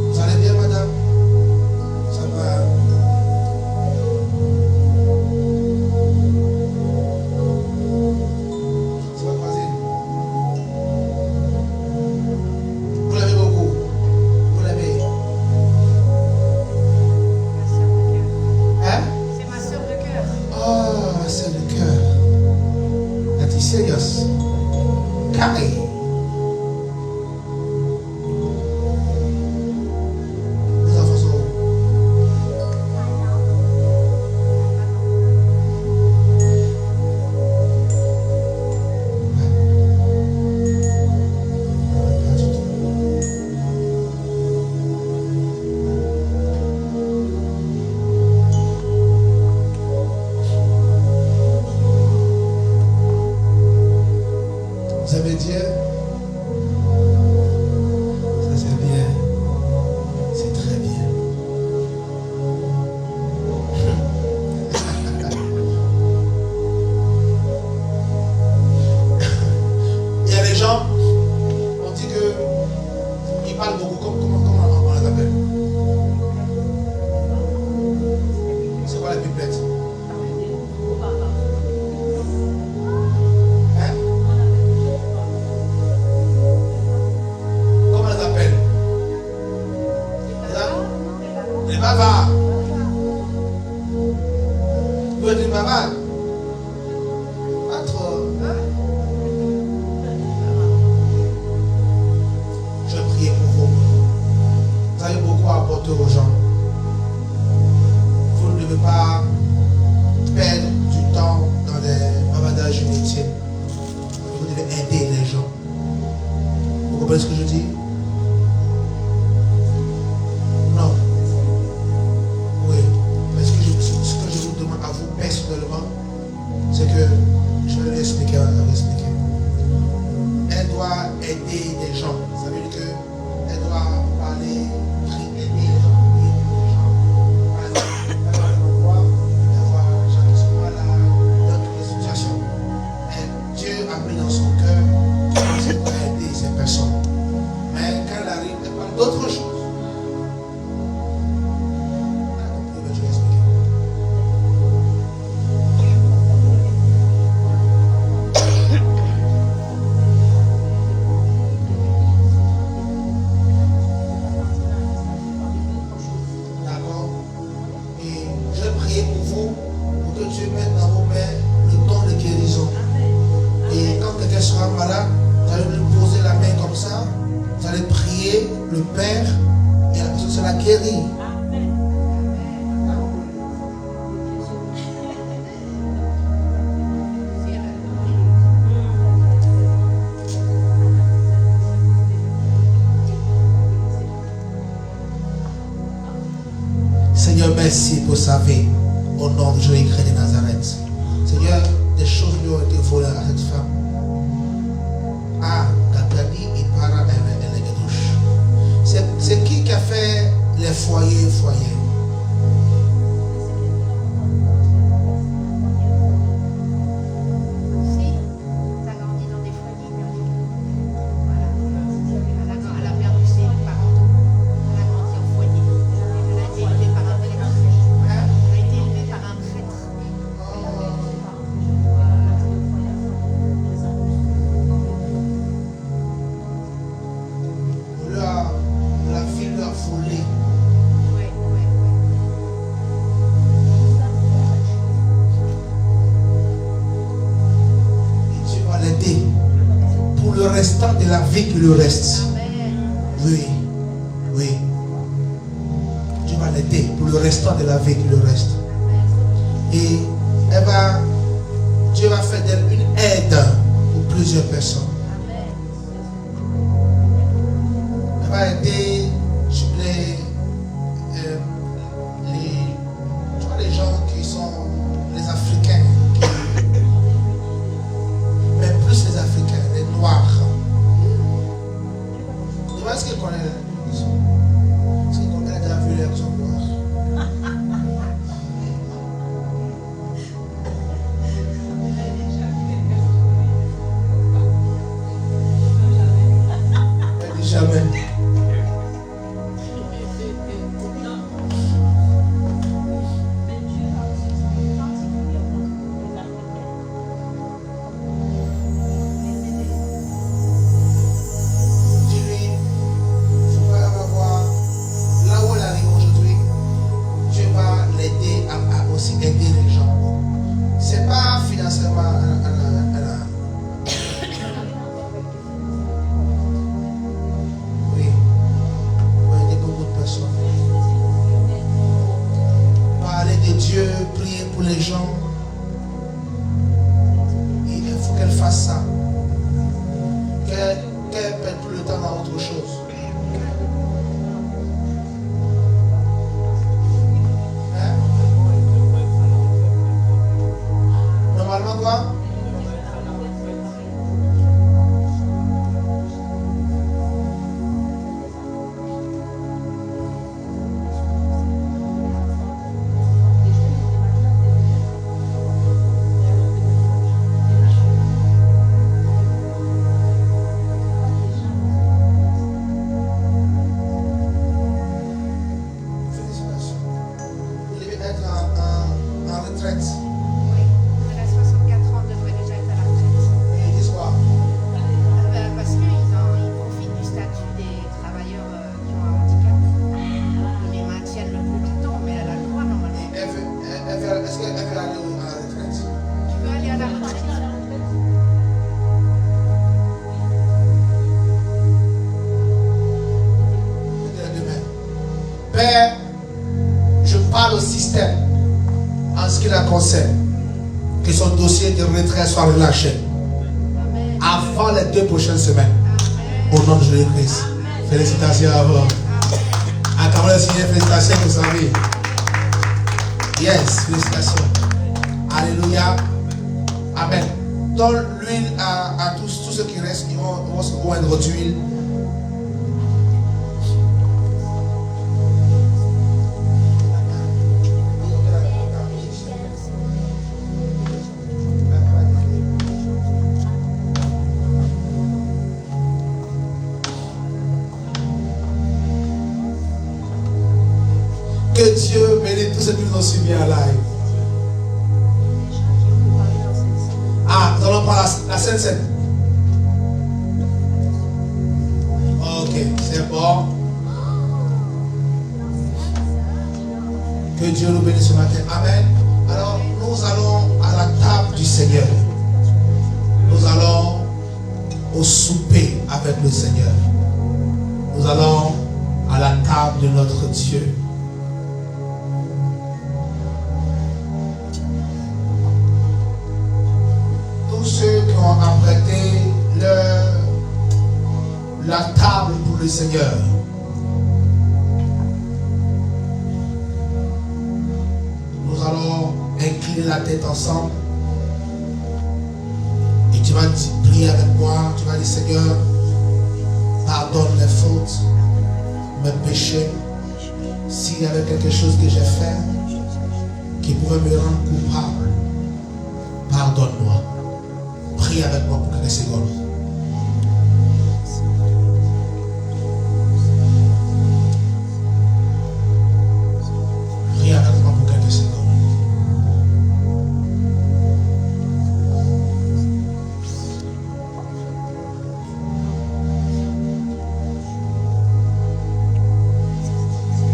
Vous allez bien, madame? Ça va? Ça va, voisine? Vous l'avez beaucoup? Vous l'avez? Hein? C'est ma soeur de cœur. Oh, c'est le cœur. That is serious. Carré. Les enfants sont où? Pas du tout. Vous aimez Dieu? Ça c'est bien. C'est très bien. Il y a des gens, on dit que ils parlent beaucoup. Comment on les appelle? C'est quoi la pipelette? Hein? Comment on les appelle? Les bavards. Vous êtes une bavarde? Pas trop. Hein? Je prie pour vous. Vous avez beaucoup à apporter aux gens. Vous ne devez pas perdre du temps dans les bavardages inutiles. Vous devez aider les gens. Vous comprenez ce que je dis? Non. Oui. Mais ce que je vous demande à vous personnellement, c'est que je vais l'expliquer. Elle doit aider les gens. Ça veut dire qu'elle doit parler, aider les gens. Par exemple, elle va à un endroit, elle voit les gens qui sont malades, dans toutes les situations. Et Dieu a mis dans son cœur qu'elle doit aider ces personnes. Mais quand elle arrive, elle parle d'autre chose. Je vais expliquer. D'accord? Et je vais prier pour vous, pour que Dieu mette dans vos mains le don de guérison. Et quand quelqu'un sera malade, vous allez lui poser la main comme ça, vous allez prier le Père, et la personne sera guérie. Seigneur, merci pour sa vie. Au nom de Jésus-Christ de Nazareth. Seigneur, des choses lui ont été volées à cette femme. Ah, Gatani et Para c'est qui a fait les foyers? De la vie qui lui reste. Oui. Dieu va l'aider pour le restant de la vie qui lui reste. Et Dieu va faire d'elle une aide pour plusieurs personnes. Elle va aider les gens qui sont les Africains. Mais plus les Africains, les Noirs. Est-ce qu'il connaît Est-ce qu'il connaît déjà vu les gens noirs? Elle dit jamais. Père, je parle au système en ce qui la concerne, que son dossier de retrait soit relâché avant les 2 prochaines semaines. Au nom de Jésus-Christ. Félicitations à vous. Acclamons le Seigneur, félicitations pour sa vie. Yes, félicitations. Alléluia. Amen. Donne l'huile à tous ceux qui restent, ils vont se boire d'huile. Que Dieu bénisse tous ceux qui nous ont suivis en live. Ah, nous allons prendre la Sainte Seine. Ok, c'est bon. Que Dieu nous bénisse ce matin. Amen. Alors, nous allons à la table du Seigneur. Nous allons au souper avec le Seigneur. Nous allons à la table de notre Dieu. Ceux qui ont apprêté la table pour le Seigneur. incliner la tête ensemble. Et tu vas prier avec moi. Tu vas dire, Seigneur, pardonne mes fautes, mes péchés. S'il y avait quelque chose que j'ai fait qui pouvait me rendre coupable, pardonne-moi. Prie avec moi pour quelques secondes. Prie avec moi pour quelques secondes.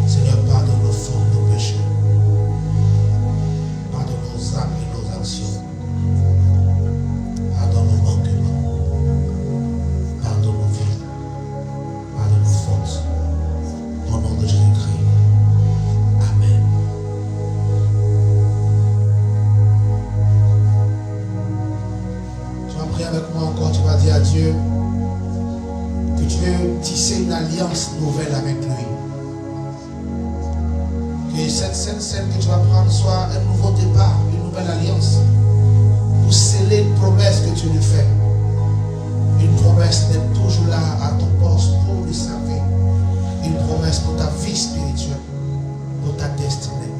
Seigneur, pardonne nos fautes, nos péchés. Pardonne nos âmes et nos actions. Pardonne nos manquements. Pardonne nos vies. Pardonne nos fautes. Au nom de Jésus-Christ. Amen. Tu vas prier avec moi encore. Tu vas dire à Dieu que tu veux tisser une alliance nouvelle avec lui. Que cette scène que tu vas prendre soit un nouveau départ, une nouvelle alliance. Pour sceller une promesse que tu lui fais. Une promesse d'être toujours là à ton poste pour lui servir. Une promesse pour ta vie spirituelle, pour ta destinée.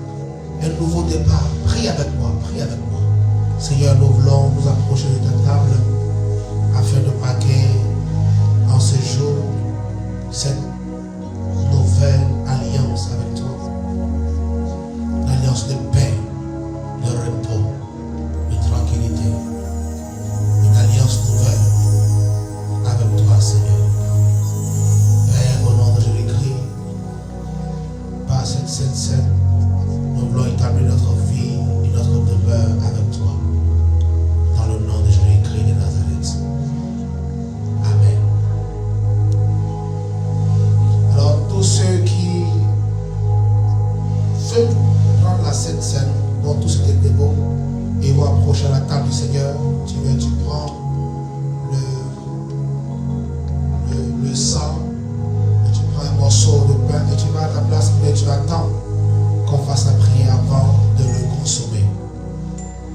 Un nouveau départ. Prie avec moi, prie avec moi. Seigneur, nous voulons nous approcher de ta table afin de marquer en ce jour cette nouvelle alliance avec toi. Une alliance de paix, de repos, de tranquillité. Une alliance nouvelle avec toi, Seigneur. Père, au nom de Jésus-Christ, par cette scène, nous voulons établir notre vie et notre demeure avec toi. Dans le nom de Jésus-Christ de Nazareth. Amen. Alors, tous ceux qui veulent prendre la Sainte Seine vont tous être debout et vont approcher à la table du Seigneur. Tu prends le sang, et tu prends un morceau de pain et tu vas à ta place, mais tu attends qu'on fasse la prière avant de le consommer.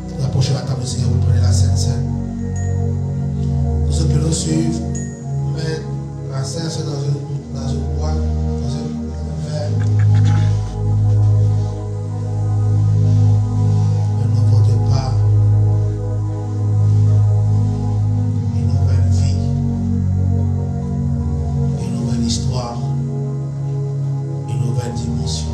Vous approchez la table du Seigneur, vous prenez la Sainte Seine. Tous ceux qui nous suivent, mettent la Sainte Seine dans une boîte, dans un verre. Un nouveau départ, une nouvelle vie, une nouvelle histoire, une nouvelle dimension.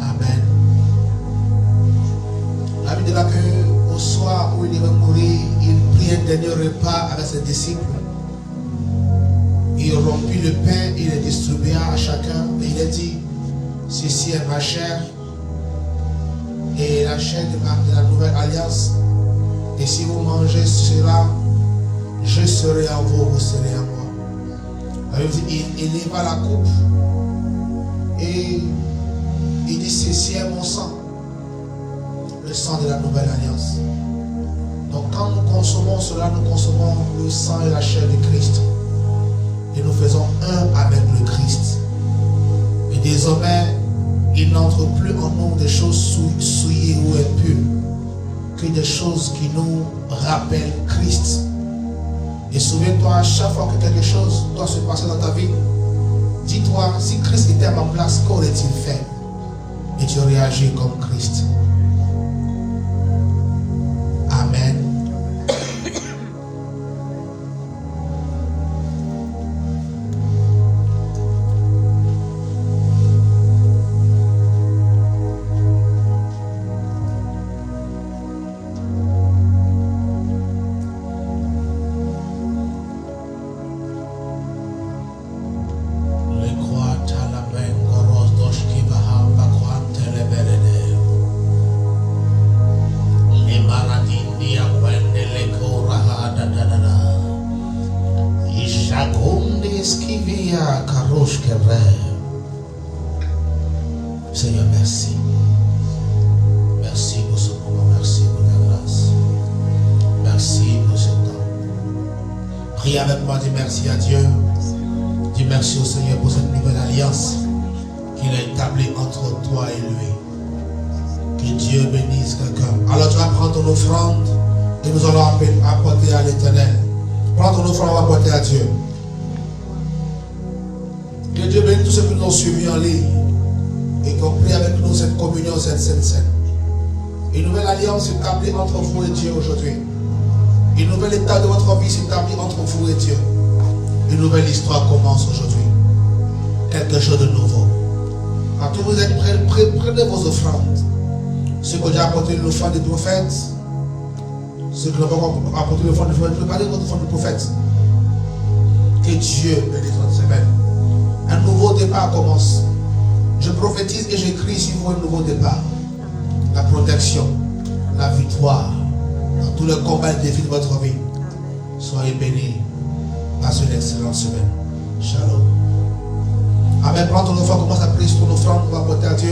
Amen. La Bible dit là qu'au soir où il devait mourir, il prit un dernier repas avec ses disciples. Il rompit le pain, il le distribua à chacun. Et il a dit, ceci est ma chair et la chair de la nouvelle alliance. Et si vous mangez cela, je serai en vous, vous serez en moi. La Bible dit, il éleva la coupe et il dit, ceci est mon sang, le sang de la nouvelle alliance. Donc quand nous consommons cela, nous consommons le sang et la chair de Christ. Et nous faisons un avec le Christ. Et désormais, il n'entre plus en nous des choses souillées ou impures, que des choses qui nous rappellent Christ. Et souviens-toi, à chaque fois que quelque chose doit se passer dans ta vie, dis-toi, si Christ était à ma place, qu'aurait-il fait? Et tu réagis comme Christ. Amen. Seigneur, merci. Merci pour ce moment, merci pour ta grâce. Merci pour ce temps. Prie avec moi, dis merci à Dieu. Dis merci au Seigneur pour cette nouvelle alliance qu'il a établie entre toi et lui. Que Dieu bénisse quelqu'un. Alors tu vas prendre ton offrande et nous allons apporter à l'Éternel. Prends ton offrande, on va apporter à Dieu. Que Dieu bénisse tous ceux qui nous ont suivis en ligne et qui ont pris avec nous cette communion, cette sainte scène. Une nouvelle alliance s'établit entre vous et Dieu aujourd'hui. Une nouvelle état de votre vie s'établit entre vous et Dieu. Une nouvelle histoire commence aujourd'hui. Quelque chose de nouveau. Quand vous êtes prêts, prenez vos offrandes. Ceux qui ont déjà apporté l'offrande des prophètes, ceux qui n'ont pas apporté l'offrande des prophètes, préparez votre offrande des prophètes. Que Dieu bénisse votre semaine. Un nouveau départ commence. Je prophétise et j'écris sur vous un nouveau départ. La protection, la victoire, dans tous les combats et défis de votre vie. Soyez bénis. Passez une excellente semaine. Shalom. Amen. Prends ton offrande, commence à prier sur ton offrande, on va apporter à Dieu.